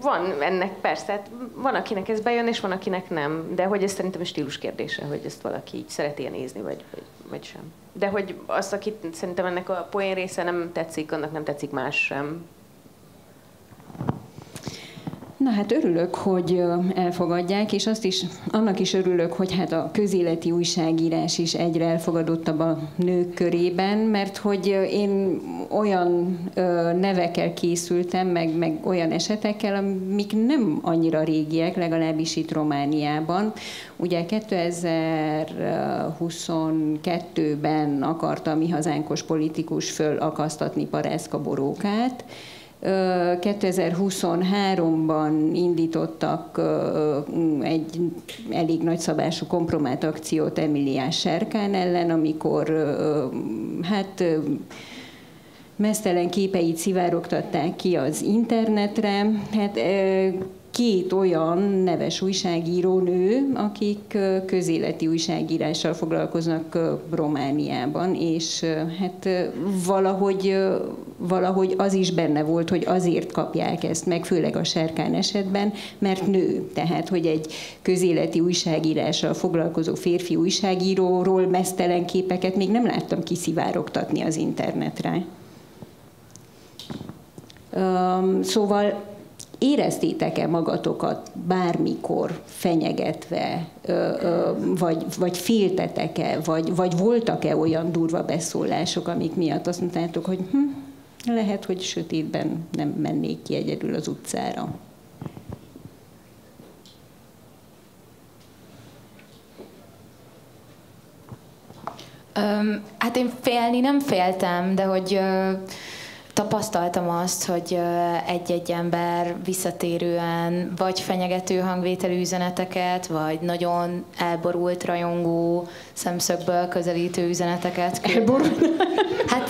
Van ennek persze, van, akinek ez bejön, és van, akinek nem. De hogy ez szerintem stílus kérdése, hogy ezt valaki így szereti nézni, vagy sem. De hogy azt, akit szerintem ennek a poén része nem tetszik, annak nem tetszik más sem. Na hát örülök, hogy elfogadják, és annak is örülök, hogy hát a közéleti újságírás is egyre elfogadottabb a nők körében, mert hogy én olyan nevekkel készültem, meg olyan esetekkel, amik nem annyira régiek, legalábbis itt Romániában. Ugye 2022-ben akarta a mi hazánkos politikus fölakasztatni Parászka Borókát, 2023-ban indítottak egy elég nagyszabású kompromátakciót Emiliás Serkán ellen, amikor hát meztelen képeit szivárogtatták ki az internetre. Hát két olyan neves újságírónő, akik közéleti újságírással foglalkoznak Romániában, és hát valahogy az is benne volt, hogy azért kapják ezt meg, főleg a Serkán esetben, mert nő. Tehát, hogy egy közéleti újságírással foglalkozó férfi újságíróról meztelen képeket még nem láttam kiszivárogtatni az internetre. Szóval éreztétek-e magatokat bármikor fenyegetve, vagy féltetek-e, vagy voltak-e olyan durva beszólások, amik miatt azt mondtátok, hogy lehet, hogy sötétben nem mennék ki egyedül az utcára? Hát én félni nem féltem, de hogy tapasztaltam azt, hogy egy-egy ember visszatérően vagy fenyegető hangvételű üzeneteket, vagy nagyon elborult, rajongó szemszögből közelítő üzeneteket. Elborult? Hát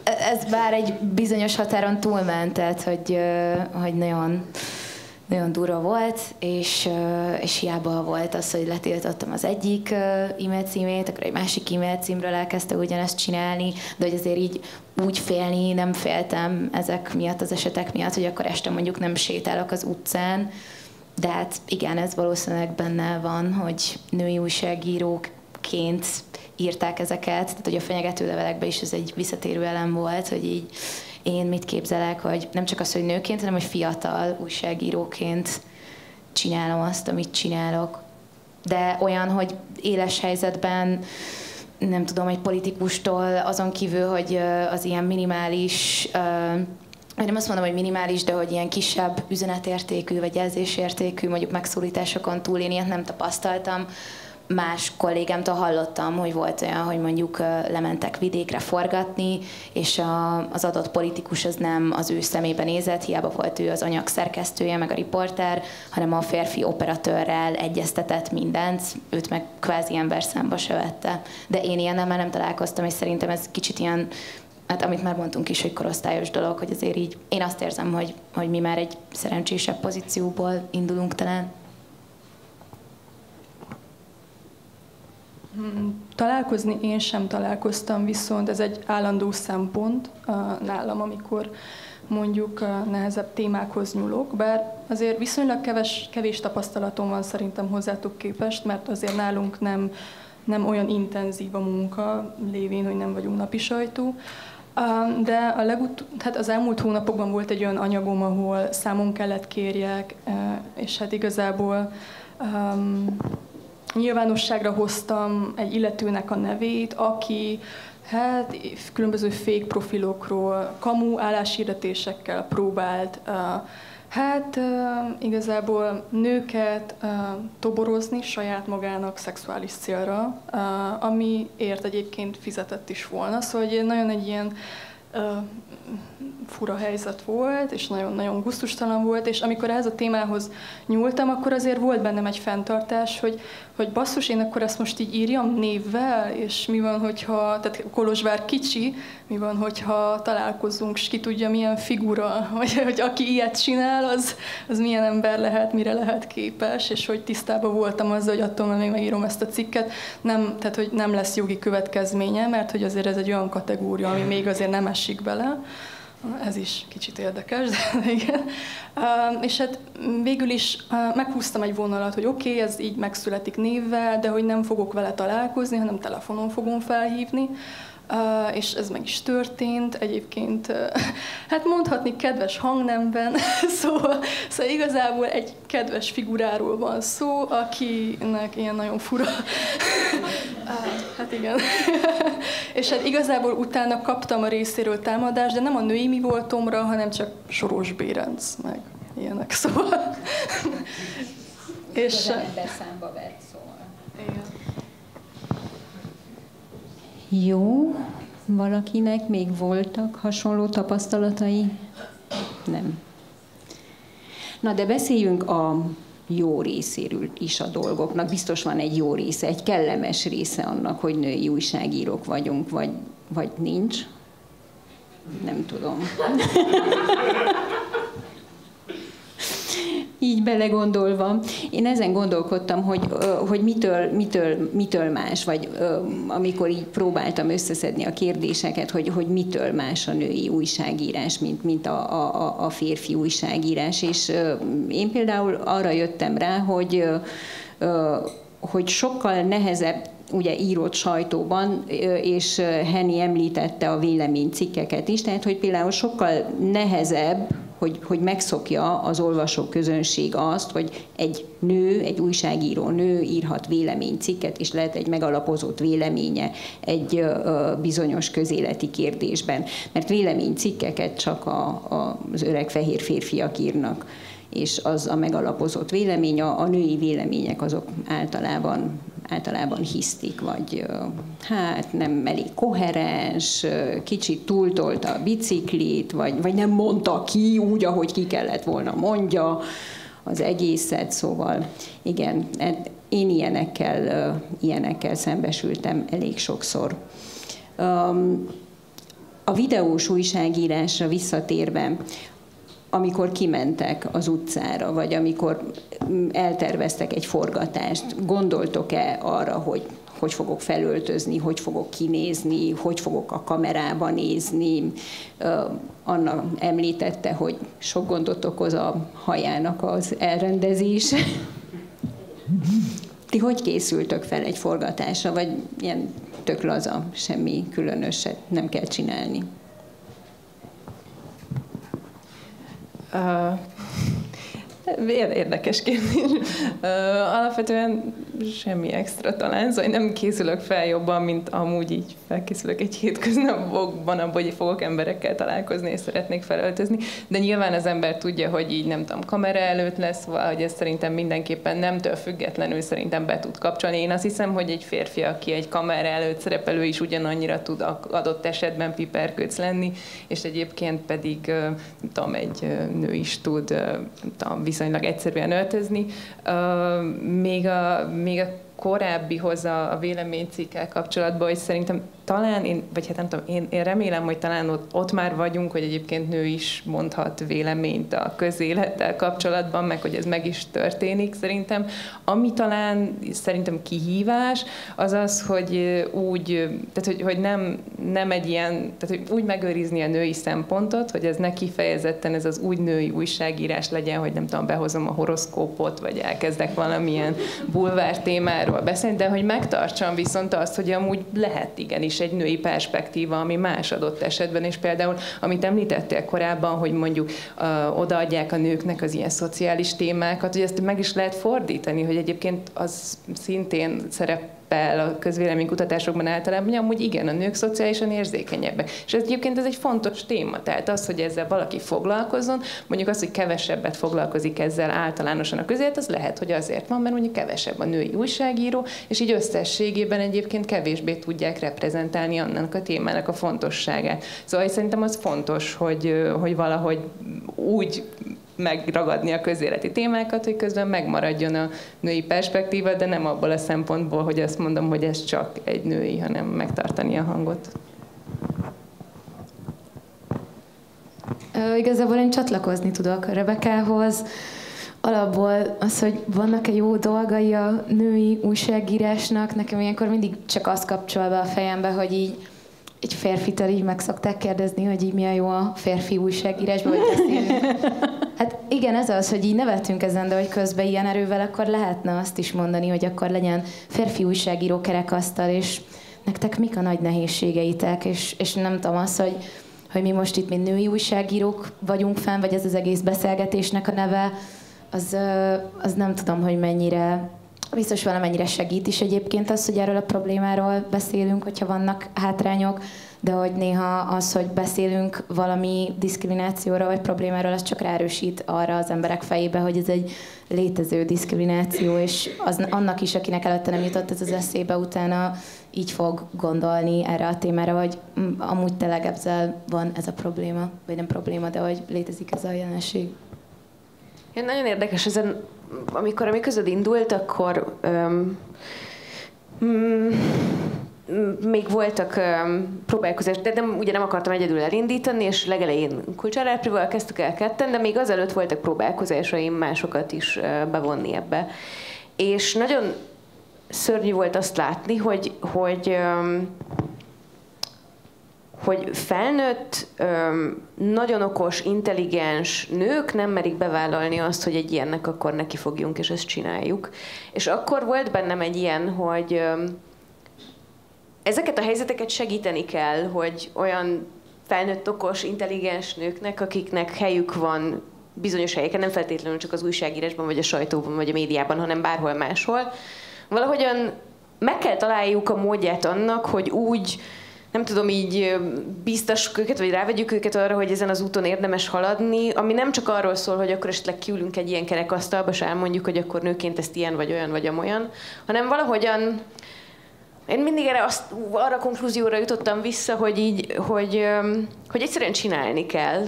ez bár egy bizonyos határon túlment, tehát hogy nagyon, nagyon durva volt, és hiába volt az, hogy letiltottam az egyik e-mail címét, akkor egy másik e-mail címről elkezdte ugyanezt csinálni, de hogy azért így úgy félni nem féltem ezek miatt, az esetek miatt, hogy akkor este mondjuk nem sétálok az utcán, de hát igen, ez valószínűleg benne van, hogy női újságíróként írták ezeket, tehát hogy a fenyegető levelekben is ez egy visszatérő elem volt, hogy így én mit képzelek, hogy nem csak az, hogy nőként, hanem hogy fiatal újságíróként csinálom azt, amit csinálok. De olyan, hogy éles helyzetben, nem tudom, egy politikustól azon kívül, hogy az ilyen minimális, nem azt mondom, hogy minimális, de hogy ilyen kisebb üzenetértékű, vagy jelzésértékű, mondjuk megszólításokon túl én ilyet nem tapasztaltam. Más kollégámtól hallottam, hogy volt olyan, hogy mondjuk lementek vidékre forgatni, és az adott politikus az nem az ő szemébe nézett, hiába volt ő az anyag szerkesztője, meg a riporter, hanem a férfi operatőrrel egyeztetett mindent, őt meg kvázi emberszámba se vette. De én ilyennel már nem találkoztam, és szerintem ez kicsit ilyen, hát amit már mondtunk is, hogy korosztályos dolog, hogy azért így én azt érzem, hogy mi már egy szerencsésebb pozícióból indulunk talán. Találkozni én sem találkoztam, viszont ez egy állandó szempont nálam, amikor mondjuk nehezebb témákhoz nyúlok, bár azért viszonylag kevés tapasztalatom van szerintem hozzátok képest, mert azért nálunk nem olyan intenzív a munka, lévén, hogy nem vagyunk napi sajtó. De hát az elmúlt hónapokban volt egy olyan anyagom, ahol számon kellett kérjek, és hát igazából nyilvánosságra hoztam egy illetőnek a nevét, aki hát különböző fake profilokról, kamu álláshirdetésekkel próbált Hát igazából nőket toborozni saját magának szexuális célra, amiért egyébként fizetett is volna. Szóval nagyon egy ilyen fura helyzet volt, és nagyon-nagyon gusztustalan volt, és amikor ez a témához nyúltam, akkor azért volt bennem egy fenntartás, hogy basszus, én akkor ezt most így írjam névvel, és mi van, hogyha, tehát Kolozsvár kicsi, mi van, hogyha találkozunk, és ki tudja, milyen figura, vagy hogy aki ilyet csinál, az milyen ember lehet, mire lehet képes, és hogy tisztában voltam azzal, hogy attól még megírom ezt a cikket, tehát hogy nem lesz jogi következménye, mert hogy azért ez egy olyan kategória, ami még azért nem esik bele. Ez is kicsit érdekes, de igen. És hát végül is meghúztam egy vonalat, hogy oké, ez így megszületik névvel, de hogy nem fogok vele találkozni, hanem telefonon fogom felhívni. És ez meg is történt. Egyébként, hát mondhatni kedves hangnemben, szóval igazából egy kedves figuráról van szó, akinek ilyen nagyon fura. Hát igen. És hát igazából utána kaptam a részéről támadást, de nem a női mi voltomra, hanem csak Soros Bérenc, meg ilyenek, szóval. És ember számba vett, szóval. Igen. Jó, valakinek még voltak hasonló tapasztalatai? Nem. Na, de beszéljünk a jó részéről is a dolgoknak. Biztos van egy jó része, egy kellemes része annak, hogy női újságírók vagyunk, vagy nincs. Nem tudom. Így belegondolva. Én ezen gondolkodtam, hogy mitől más, vagy amikor így próbáltam összeszedni a kérdéseket, hogy mitől más a női újságírás, mint a férfi újságírás. És én például arra jöttem rá, hogy sokkal nehezebb, ugye írott sajtóban, és Henny említette a véleménycikkeket is, tehát hogy például sokkal nehezebb, hogy megszokja az olvasóközönség azt, hogy egy nő, egy újságíró nő írhat véleménycikket, és lehet egy megalapozott véleménye egy bizonyos közéleti kérdésben. Mert véleménycikkeket csak az öreg fehér férfiak írnak, és az a megalapozott vélemény, a női vélemények azok általában hisztik, vagy hát nem elég koherens, kicsit túltolta a biciklit, vagy nem mondta ki úgy, ahogy ki kellett volna mondja az egészet, szóval igen, én ilyenekkel szembesültem elég sokszor. A videós újságírásra visszatérve, amikor kimentek az utcára, vagy amikor elterveztek egy forgatást, gondoltok-e arra, hogy fogok felöltözni, hogy fogok kinézni, hogy fogok a kamerába nézni? Anna említette, hogy sok gondot okoz a hajának az elrendezés. Ti hogy készültök fel egy forgatásra, vagy ilyen tök laza, semmi különöset nem kell csinálni? Érdekes kérdés. Alapvetően semmi extra talán, szóval nem készülök fel jobban, mint amúgy így felkészülök egy hétköznapokban, abban, hogy fogok emberekkel találkozni, és szeretnék felöltözni. De nyilván az ember tudja, hogy így nem tudom, kamera előtt lesz, vagy ez szerintem mindenképpen nemtől függetlenül szerintem be tud kapcsolni. Én azt hiszem, hogy egy férfi, aki egy kamera előtt szerepelő is ugyanannyira tud adott esetben piperkőc lenni, és egyébként pedig, nem tudom, egy nő is tud, nem tudom, viszonylag egyszerűen öltözni. Még a korábbihoz a véleménycikkel kapcsolatban, hogy szerintem talán, vagy hát nem tudom, én remélem, hogy talán ott már vagyunk, hogy egyébként nő is mondhat véleményt a közélettel kapcsolatban, meg hogy ez meg is történik szerintem. Ami talán szerintem kihívás, az az, hogy úgy, tehát hogy nem egy ilyen, tehát hogy úgy megőrizni a női szempontot, hogy ez ne kifejezetten ez az úgy női újságírás legyen, hogy nem tudom, behozom a horoszkópot, vagy elkezdek valamilyen bulvár témáról beszélni, de hogy megtartsam viszont azt, hogy amúgy lehet igenis egy női perspektíva, ami más adott esetben, és például, amit említettél korábban, hogy mondjuk odaadják a nőknek az ilyen szociális témákat, hogy ezt meg is lehet fordítani, hogy egyébként az szintén szerepel a közvéleménykutatásokban általában, hogy amúgy igen, a nők szociálisan érzékenyebbek. És egyébként ez egy fontos téma, tehát az, hogy ezzel valaki foglalkozzon, mondjuk az, hogy kevesebbet foglalkozik ezzel általánosan a közélet, az lehet, hogy azért van, mert mondjuk kevesebb a női újságíró, és így összességében egyébként kevésbé tudják reprezentálni annak a témának a fontosságát. Szóval szerintem az fontos, hogy valahogy úgy megragadni a közéleti témákat, hogy közben megmaradjon a női perspektíva, de nem abból a szempontból, hogy azt mondom, hogy ez csak egy női, hanem megtartani a hangot. Igazából én csatlakozni tudok Rebekához. Alapból az, hogy vannak-e jó dolgai a női újságírásnak, nekem ilyenkor mindig csak azt kapcsol be a fejembe, hogy így egy férfitől így meg szokták kérdezni, hogy így milyen jó a férfi újságírásban, vagy beszélünk. Hát igen, ez az, hogy így nevettünk ezen, de hogy közben ilyen erővel akkor lehetne azt is mondani, hogy akkor legyen férfi újságíró kerekasztal, és nektek mik a nagy nehézségeitek, és nem tudom azt, hogy mi most itt, mint női újságírók vagyunk fenn, vagy ez az egész beszélgetésnek a neve, az nem tudom, hogy mennyire, biztos valamennyire segít is egyébként az, hogy erről a problémáról beszélünk, hogyha vannak hátrányok, de hogy néha az, hogy beszélünk valami diszkriminációra vagy problémáról, az csak ráerősít arra az emberek fejébe, hogy ez egy létező diszkrimináció, és annak is, akinek előtte nem jutott ez az eszébe, utána így fog gondolni erre a témára, vagy amúgy tényleg ezzel van ez a probléma, vagy nem probléma, de hogy létezik ez a jelenség. Nagyon érdekes ezen, amikor a mi közöd indult, akkor még voltak próbálkozások, de ugye nem akartam egyedül elindítani, és legelején Kulcsár Áprival kezdtük el ketten, de még azelőtt voltak próbálkozásaim másokat is bevonni ebbe. És nagyon szörnyű volt azt látni, hogy felnőtt, nagyon okos, intelligens nők nem merik bevállalni azt, hogy egy ilyennek akkor neki fogjunk, és ezt csináljuk. És akkor volt bennem egy ilyen, hogy ezeket a helyzeteket segíteni kell, hogy olyan felnőtt, okos, intelligens nőknek, akiknek helyük van bizonyos helyeken, nem feltétlenül csak az újságírásban, vagy a sajtóban, vagy a médiában, hanem bárhol máshol. Valahogyan meg kell találjuk a módját annak, hogy úgy, nem tudom, így bíztassuk őket, vagy rávegyük őket arra, hogy ezen az úton érdemes haladni, ami nem csak arról szól, hogy akkor esetleg kiülünk egy ilyen kerekasztalba, és elmondjuk, hogy akkor nőként ezt ilyen, vagy olyan, vagy amolyan, hanem valahogyan én mindig arra konklúzióra jutottam vissza, hogy egyszerűen csinálni kell.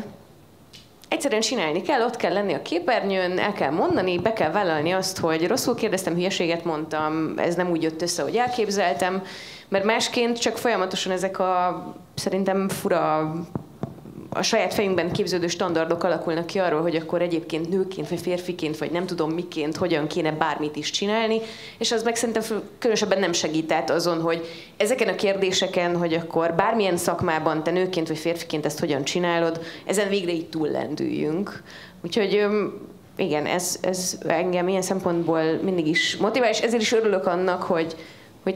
Egyszerűen csinálni kell, ott kell lenni a képernyőn, el kell mondani, be kell vállalni azt, hogy rosszul kérdeztem, hülyeséget mondtam, ez nem úgy jött össze, hogy elképzeltem, mert másként csak folyamatosan ezek a szerintem fura, a saját fejünkben képződő standardok alakulnak ki arról, hogy akkor egyébként nőként, vagy férfiként, vagy nem tudom miként, hogyan kéne bármit is csinálni, és az meg szerintem különösebben nem segített azon, hogy ezeken a kérdéseken, hogy akkor bármilyen szakmában te nőként, vagy férfiként ezt hogyan csinálod, ezen végre így túllendüljünk. Úgyhogy igen, ez engem ilyen szempontból mindig is motivál, és ezért is örülök annak, hogy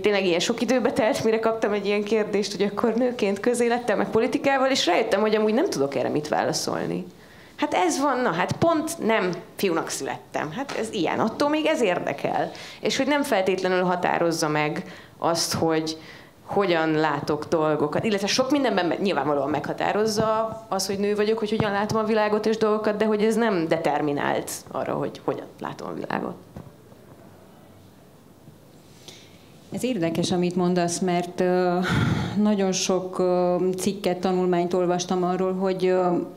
tényleg ilyen sok időbe telt, mire kaptam egy ilyen kérdést, hogy akkor nőként közélettel, meg politikával, és rájöttem, hogy amúgy nem tudok erre mit válaszolni. Hát ez van, na hát pont nem fiúnak születtem. Hát ez ilyen, attól még ez érdekel. És hogy nem feltétlenül határozza meg azt, hogy hogyan látok dolgokat. Illetve sok mindenben nyilvánvalóan meghatározza az, hogy nő vagyok, hogy hogyan látom a világot és dolgokat, de hogy ez nem determinált arra, hogy hogyan látom a világot. Ez érdekes, amit mondasz, mert nagyon sok cikket, tanulmányt olvastam arról, hogy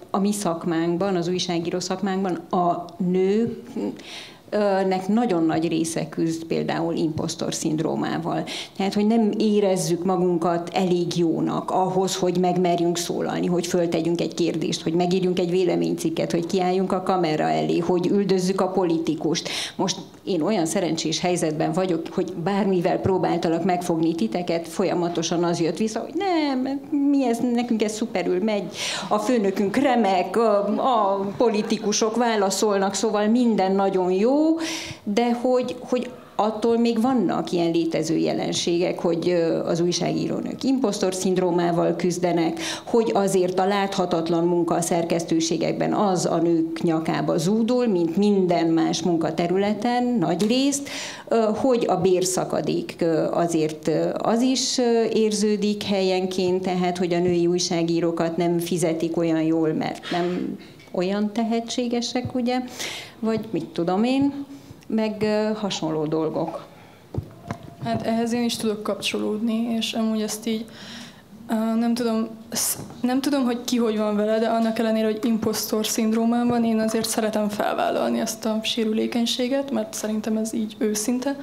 a mi szakmánkban, az újságíró szakmánkban a nőknek nagyon nagy része küzd például impostor szindrómával. Tehát, hogy nem érezzük magunkat elég jónak ahhoz, hogy megmerjünk szólalni, hogy föltegyünk egy kérdést, hogy megírjunk egy véleménycikket, hogy kiálljunk a kamera elé, hogy üldözzük a politikust. Most én olyan szerencsés helyzetben vagyok, hogy bármivel próbáltalak megfogni titeket, folyamatosan az jött vissza, hogy nem, nekünk ez szuperül megy, a főnökünk remek, a politikusok válaszolnak, szóval minden nagyon jó, de hogy attól még vannak ilyen létező jelenségek, hogy az újságírónők imposztor-szindrómával küzdenek, hogy azért a láthatatlan munka a szerkesztőségekben az a nők nyakába zúdul, mint minden más munkaterületen, nagy részt, hogy a bérszakadék azért az is érződik helyenként, tehát hogy a női újságírókat nem fizetik olyan jól, mert nem olyan tehetségesek, ugye, vagy mit tudom én, meg hasonló dolgok. Hát ehhez én is tudok kapcsolódni, és amúgy ezt így nem tudom, hogy ki hogy van vele, de annak ellenére, hogy imposztor szindrómám van, én azért szeretem felvállalni ezt a sérülékenységet, mert szerintem ez így őszinte.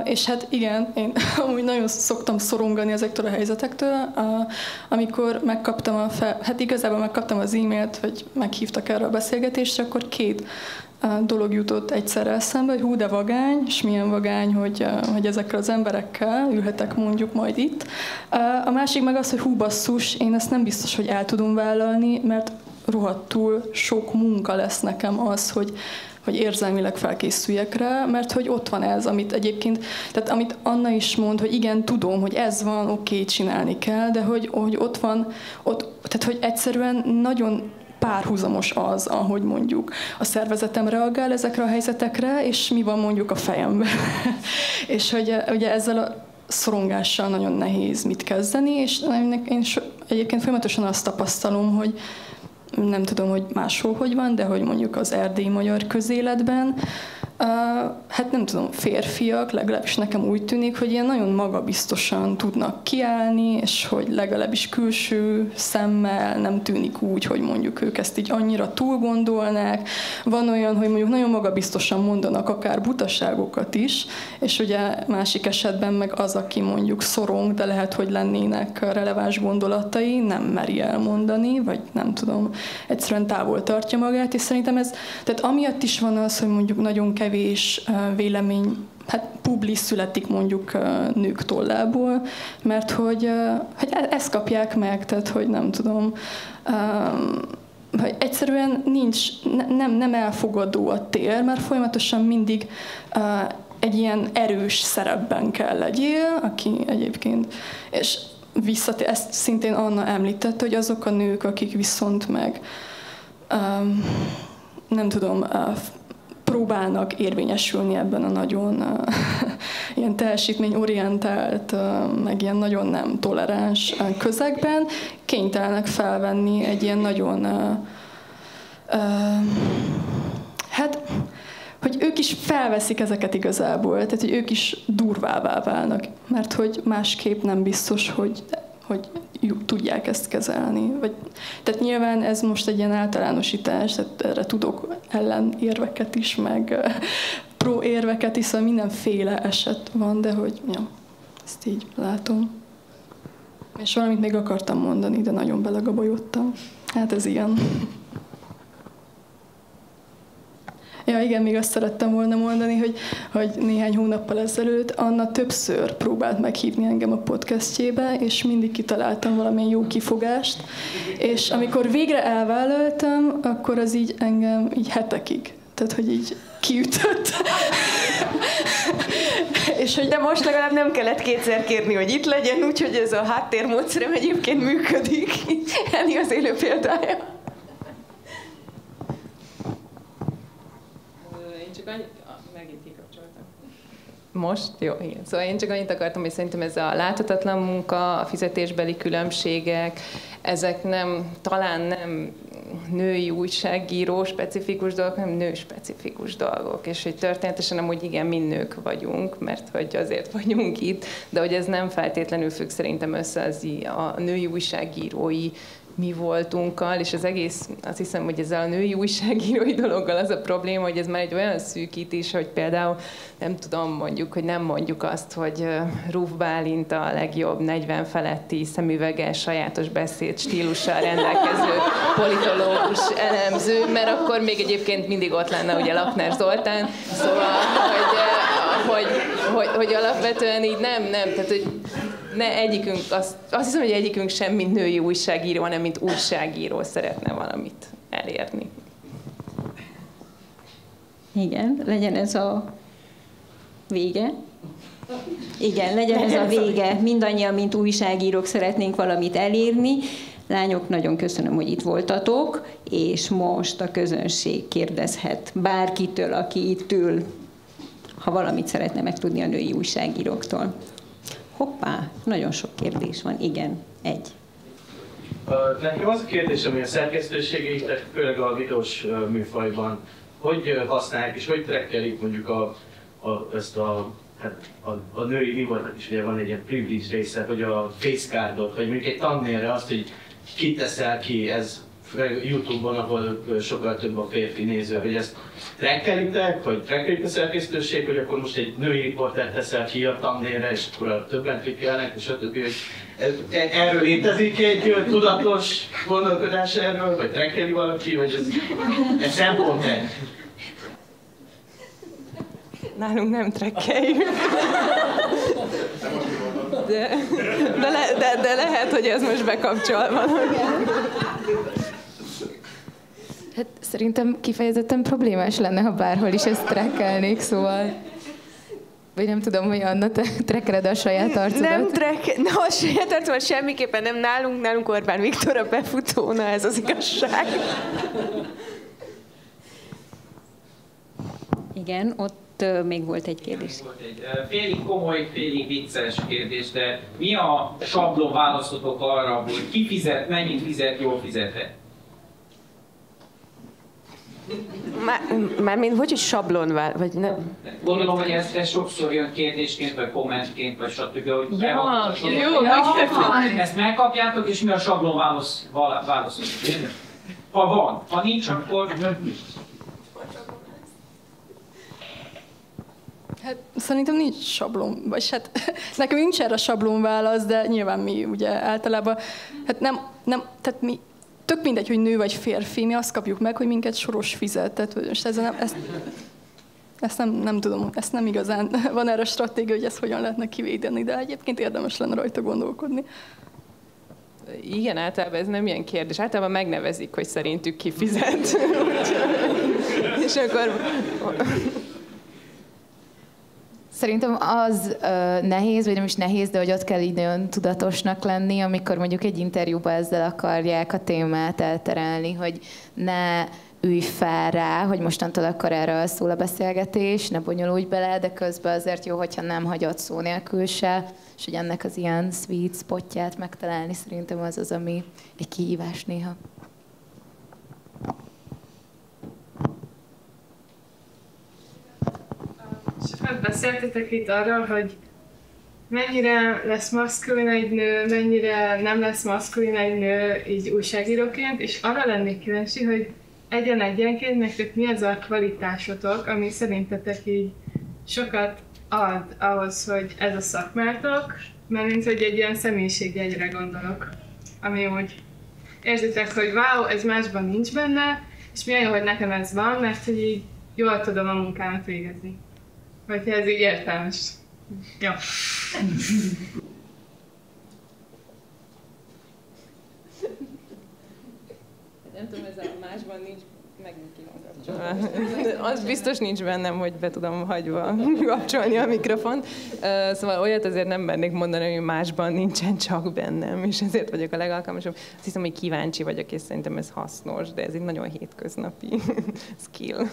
És hát igen, én amúgy nagyon szoktam szorongani ezektől a helyzetektől, amikor megkaptam hát igazából megkaptam az e-mailt, hogy meghívtak erre a beszélgetésre, akkor 2 dolog jutott egyszerre eszembe, hogy hú, de vagány, és milyen vagány, hogy ezekkel az emberekkel ülhetek mondjuk majd itt. A másik meg az, hogy hú, basszus, én ezt nem biztos, hogy el tudom vállalni, mert rohadtul sok munka lesz nekem az, hogy érzelmileg felkészüljek rá, mert hogy ott van ez, amit egyébként, tehát amit Anna is mond, hogy igen, tudom, hogy ez van, oké, csinálni kell, de hogy ott van, tehát hogy egyszerűen nagyon párhuzamos az, ahogy mondjuk a szervezetem reagál ezekre a helyzetekre, és mi van mondjuk a fejemben. És hogy ugye ezzel a szorongással nagyon nehéz mit kezdeni, és én egyébként folyamatosan azt tapasztalom, hogy nem tudom, hogy máshol hogy van, de hogy mondjuk az erdélyi magyar közéletben, hát nem tudom, férfiak, legalábbis nekem úgy tűnik, hogy ilyen nagyon magabiztosan tudnak kiállni, és hogy legalábbis külső szemmel nem tűnik úgy, hogy mondjuk ők ezt így annyira túlgondolnák. Van olyan, hogy mondjuk nagyon magabiztosan mondanak akár butaságokat is, és ugye másik esetben meg az, aki mondjuk szorong, de lehet, hogy lennének releváns gondolatai, nem meri elmondani, vagy nem tudom, egyszerűen távol tartja magát, és szerintem ez, tehát amiatt is van az, hogy mondjuk nagyon kevés vélemény, hát publi születik mondjuk nők tollából, mert hogy ezt kapják meg, tehát hogy nem tudom, hogy egyszerűen nem elfogadó a tér, mert folyamatosan mindig egy ilyen erős szerepben kell legyél, aki egyébként, és ezt szintén Anna említette, hogy azok a nők, akik viszont meg nem tudom, próbálnak érvényesülni ebben a nagyon ilyen teljesítményorientált, meg ilyen nagyon nem toleráns közegben, kénytelenek felvenni egy ilyen nagyon hát, hogy ők is felveszik ezeket igazából, tehát hogy ők is durvává válnak, mert hogy másképp nem biztos, hogy tudják ezt kezelni. Tehát nyilván ez most egy ilyen általánosítás, tehát erre tudok ellenérveket is, meg pro-érveket is, szóval mindenféle eset van, de hogy ja, ezt így látom. És valamit még akartam mondani, de nagyon belegabajodtam. Hát ez ilyen. Ja, igen, még azt szerettem volna mondani, hogy néhány hónappal ezelőtt Anna többször próbált meghívni engem a podcastjébe, és mindig kitaláltam valamilyen jó kifogást, és amikor végre elvállaltam, akkor az így engem így hetekig, tehát hogy így kiütött. És hogy de most legalább nem kellett 2-szer kérni, hogy itt legyen, úgyhogy ez a háttérmódszerem egyébként működik. Eni az élő példája. Megint kikapcsoltam. Most? Jó, igen. Szóval én csak annyit akartam, hogy szerintem ez a láthatatlan munka, a fizetésbeli különbségek, ezek talán nem női újságíró specifikus dolgok, hanem nő specifikus dolgok. És hogy történetesen amúgy igen, mind nők vagyunk, mert hogy azért vagyunk itt, de hogy ez nem feltétlenül függ szerintem össze a női újságírói mi voltunkkal, és az egész, azt hiszem, hogy ezzel a női újságírói dologgal az a probléma, hogy ez már egy olyan szűkítés, hogy például nem tudom, mondjuk, hogy nem mondjuk azt, hogy Ruf Bálint a legjobb 40 feletti szemüveges, sajátos beszéd stílussal rendelkező politológus elemző, mert akkor még egyébként mindig ott lenne ugye Lakner Zoltán, szóval, hogy alapvetően így nem, tehát hogy ne egyikünk, azt hiszem, hogy egyikünk sem, mint női újságíró, hanem mint újságíró szeretne valamit elérni. Igen, legyen ez a Vége. Igen, legyen ez a vége. Mindannyian, mint újságírók szeretnénk valamit elérni. Lányok, nagyon köszönöm, hogy itt voltatok, és most a közönség kérdezhet bárkitől, aki itt ül, ha valamit szeretne megtudni a női újságíróktól. Hoppá, nagyon sok kérdés van. Igen, egy. Nekem az a kérdésem, hogy a szerkesztőségeitek, főleg a videós műfajban, hogy használják és hogy trekkelik mondjuk a női divatot is, ugye van egy ilyen privilege része, hogy a facecardot, vagy mondjuk egy thumbnailre azt, hogy kiteszel ki, ez YouTube-on, ahol sokkal több a férfi néző, hogy ezt trekkelitek, vagy trekkelik a szerkesztőség, hogy akkor most egy női riportert teszel ki a thumbnailre, és akkor többen klikkelnek, és stb. Erről létezik egy tudatos gondolkodás erről, vagy trekkeli valaki, vagy ez szempont-e? Nálunk nem trekkeljük. De lehet, hogy ez most bekapcsol valami. Hát szerintem kifejezetten problémás lenne, ha bárhol is ezt trekkelnék, szóval... Vagy nem tudom, hogy Anna, te trekkeled a saját arcodat? Nem a saját arcomat semmiképpen nem nálunk Orbán Viktor a befutóna, ez az igazság. Igen, ott még volt egy kérdés. Félig komoly, félig vicces kérdés, de mi a sablon választotok arra, hogy ki fizet, mennyit fizet, jól fizet-e? Mármint hogy sablon vagy nem? Gondolom, hogy ez sokszor jön kérdésként, vagy kommentként, vagy stb. Hogy ezt megkapjátok, és mi a sablon választotok? Ha van, ha nincs, akkor... Hát szerintem nincs sablon, vagy hát nekem nincs erre sablonválasz, de nyilván mi ugye általában, hát tehát mi tök mindegy, hogy nő vagy férfi, mi azt kapjuk meg, hogy minket Soros fizet, tehát most ezt nem tudom, ezt nem igazán van erre stratégia, hogy ezt hogyan lehetne kivédeni, de egyébként érdemes lenne rajta gondolkodni. Igen, általában ez nem ilyen kérdés. Általában megnevezik, hogy szerintük ki fizet. És akkor... Szerintem az nehéz, vagy nem is nehéz, de hogy ott kell így nagyon tudatosnak lenni, amikor mondjuk egy interjúban ezzel akarják a témát elterelni, hogy ne ülj fel rá, hogy mostantól akkor erről szól a beszélgetés, ne bonyolulj bele, de közben azért jó, hogyha nem hagyod szó nélkül se, és hogy ennek az ilyen sweet spotját megtalálni, szerintem az az, ami egy kihívás néha. Sokat beszéltetek itt arról, hogy mennyire lesz maszkulin egy nő, mennyire nem lesz maszkulin egy nő így újságíróként, és arra lennék kíváncsi, hogy egyenként nektek mi az a kvalitásotok, ami szerintetek így sokat ad ahhoz, hogy ez a szakmátok, mert mint hogy egy ilyen személyiségjegyre gondolok, ami úgy érzitek, hogy wow, ez másban nincs benne, és milyen jó, hogy nekem ez van, mert hogy így jól tudom a munkámat végezni. Vagy ez így értelmes. Jó. Nem tudom, ez a másban nincs, megint ki van kapcsolva. Az biztos nincs bennem, hogy be tudom hagyva kapcsolni a mikrofont. Szóval olyat azért nem mernék mondani, hogy másban nincsen, csak bennem, és ezért vagyok a legalkalmasabb. Azt hiszem, hogy kíváncsi vagyok, és szerintem ez hasznos, de ez egy nagyon hétköznapi skill.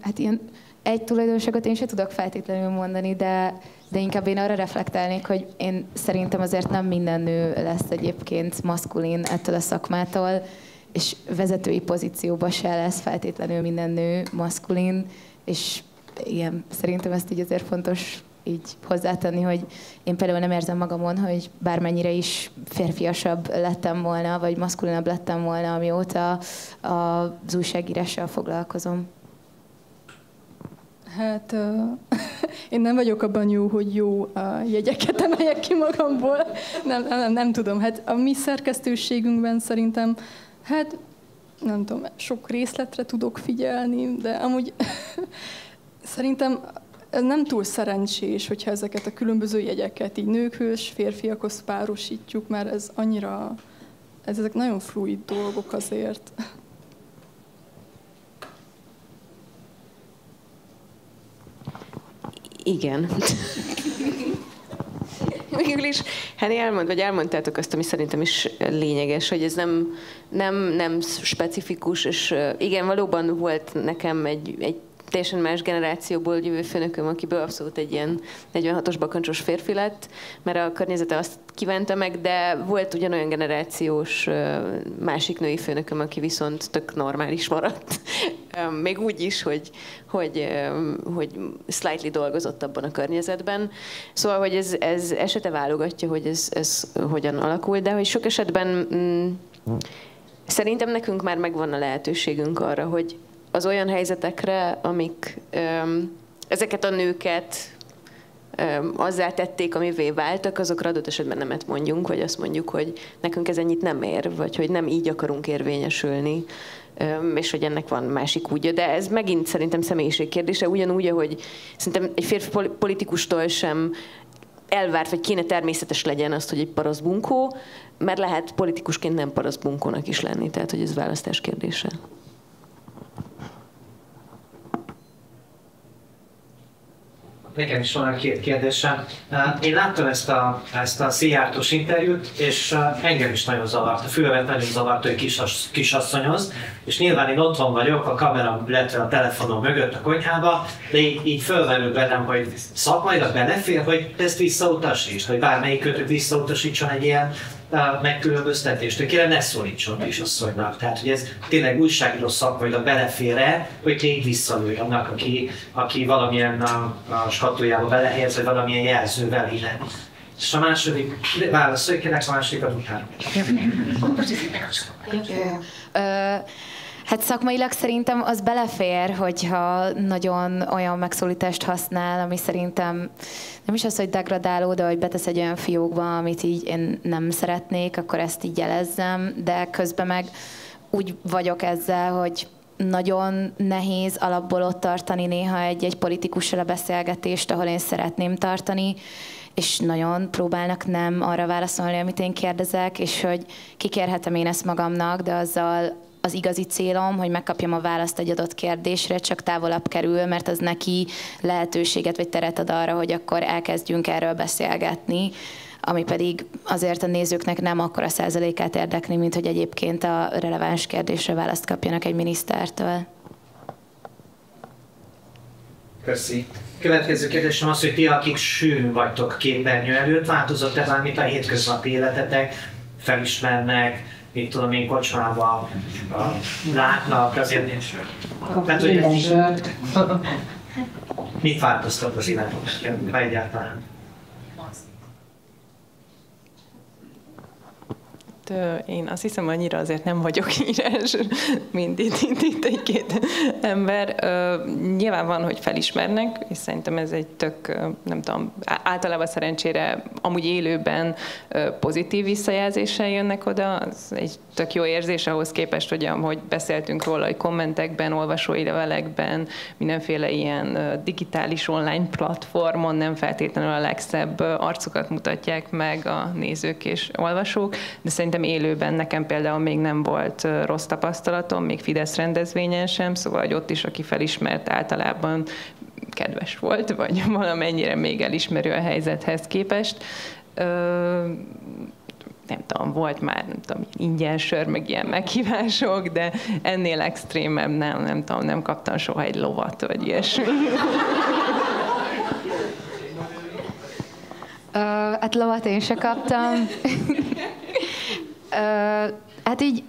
Hát ilyen egy tulajdonságot én sem tudok feltétlenül mondani, de inkább én arra reflektálnék, hogy én szerintem azért nem minden nő lesz egyébként maszkulin ettől a szakmától, és vezetői pozícióban se lesz feltétlenül minden nő maszkulin, és igen, szerintem ezt így azért fontos így hozzátenni, hogy én például nem érzem magamon, hogy bármennyire is férfiasabb lettem volna, vagy maszkulinabb lettem volna, amióta az újságírással foglalkozom. Hát én nem vagyok abban jó, hogy jó jegyeket emeljek ki magamból. Nem tudom. Hát a mi szerkesztőségünkben szerintem, hát nem tudom, sok részletre tudok figyelni, de amúgy szerintem ez nem túl szerencsés, hogyha ezeket a különböző jegyeket így nőkhöz, férfiakhoz párosítjuk, mert ez annyira, ezek nagyon fluid dolgok azért. Igen. Végül is, hát elmondtátok azt, ami szerintem is lényeges, hogy ez nem specifikus, és igen, valóban volt nekem egy teljesen más generációból jövő főnököm, akiből abszolút egy ilyen 46-os bakancsos férfi lett, mert a környezete azt kívánta meg, de volt ugyanolyan generációs másik női főnököm, aki viszont tök normális maradt. Még úgy is, hogy slightly dolgozott abban a környezetben. Szóval, hogy ez esete válogatja, hogy ez hogyan alakul, de hogy sok esetben szerintem nekünk már megvan a lehetőségünk arra, hogy az olyan helyzetekre, amik ezeket a nőket azzá tették, amivé váltak, azokra adott esetben nemet mondjunk, vagy azt mondjuk, hogy nekünk ez ennyit nem ér, vagy hogy nem így akarunk érvényesülni, és hogy ennek van másik útja. De ez megint szerintem személyiségkérdése, ugyanúgy, ahogy szerintem egy férfi politikustól sem elvárt, vagy kéne természetes legyen azt, hogy egy parasztbunkó, mert lehet politikusként nem parasztbunkónak is lenni, tehát hogy ez választás kérdése. Nekem is van két kérdésem. Én láttam ezt a Szijjártós interjút, és engem is nagyon zavart. A fülemet nagyon zavart, hogy kisasszonyoz, és nyilván én otthon vagyok, a kamera, illetve a telefonom mögött a konyhába, de így fölmerül bennem, hogy szakmailag belefér, hogy ezt visszautasítsd, hogy bármelyik kötők visszautasítson egy ilyen megkülönböztetést, hogy kérem ne szólítson kisasszonynak. Tehát, hogy ez tényleg újságíró szakmailag belefér-e, hogy tényleg visszalőj annak, aki valamilyen a skatujába belehelyez, vagy valamilyen jelzővel ide. És a második, válaszolj, kérlek a másodikat utána. Hát szakmailag szerintem az belefér, hogyha nagyon olyan megszólítást használ, ami szerintem nem is az, hogy degradáló, de hogy betesz egy olyan fiókba, amit így én nem szeretnék, akkor ezt így jelezzem, de közben meg úgy vagyok ezzel, hogy nagyon nehéz alapból ott tartani néha egy politikussal a beszélgetést, ahol én szeretném tartani, és nagyon próbálnak nem arra válaszolni, amit én kérdezek, és hogy kikérhetem én ezt magamnak, de azzal az igazi célom, hogy megkapjam a választ egy adott kérdésre, csak távolabb kerül, mert az neki lehetőséget vagy teret ad arra, hogy akkor elkezdjünk erről beszélgetni, ami pedig azért a nézőknek nem akkora százalékát érdekli, mint hogy egyébként a releváns kérdésre választ kapjanak egy minisztertől. Köszi. Következő kérdésem az, hogy ti, akik sűrűn vagytok képernyő előtt, változott-e bármit a hétköznapi életetek, felismernek, mit tudom én, kocsmában látnak, azért tehát, hogy mit változtat az életben, egyáltalán? Én azt hiszem, annyira azért nem vagyok írás, mint itt egy-két ember. Nyilván van, hogy felismernek, és szerintem ez egy tök, nem tudom, általában szerencsére amúgy élőben pozitív visszajelzéssel jönnek oda. Az egy tök jó érzés ahhoz képest, hogy beszéltünk róla, hogy kommentekben, olvasói levelekben, mindenféle ilyen digitális online platformon nem feltétlenül a legszebb arcokat mutatják meg a nézők és olvasók, de szerintem élőben nekem például még nem volt rossz tapasztalatom, még Fidesz rendezvényen sem, szóval hogy ott is, aki felismert, általában kedves volt, vagy valamennyire még elismerő a helyzethez képest. Nem tudom, volt már ingyen sör, meg ilyen meghívások, de ennél extrémebb nem tudom, nem kaptam soha egy lovat, vagy ilyesmi. Hát lovat én se kaptam. Hát így,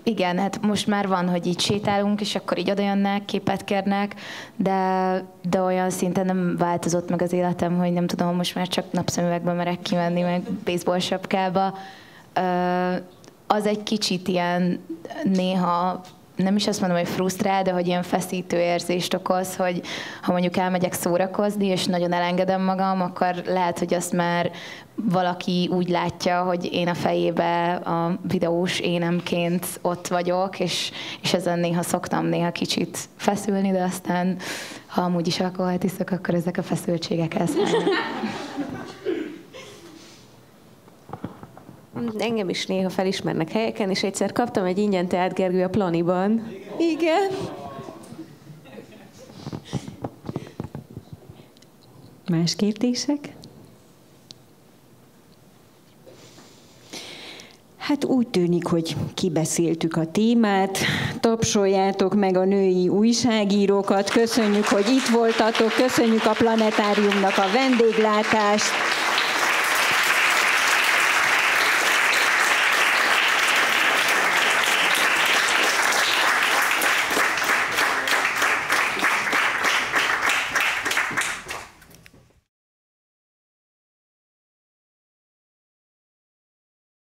igen, hát most már van, hogy így sétálunk, és akkor így oda jönnek, képet kérnek, de olyan szinten nem változott meg az életem, hogy nem tudom, most már csak napszemüvegben merek kimenni, meg baseball sapkába. Az egy kicsit ilyen néha, nem is azt mondom, hogy frusztrál, de hogy ilyen feszítő érzést okoz, hogy ha mondjuk elmegyek szórakozni, és nagyon elengedem magam, akkor lehet, hogy azt már valaki úgy látja, hogy én a fejébe a videós énemként ott vagyok, és ezen néha szoktam néha kicsit feszülni, de aztán, ha amúgy is alkoholt iszok, akkor ezek a feszültségek elszállnak. Engem is néha felismernek helyeken, és egyszer kaptam egy ingyen teát, Gergő, a Planiban. Igen. Más kérdések? Hát úgy tűnik, hogy kibeszéltük a témát. Tapsoljátok meg a női újságírókat. Köszönjük, hogy itt voltatok. Köszönjük a Planetáriumnak a vendéglátást.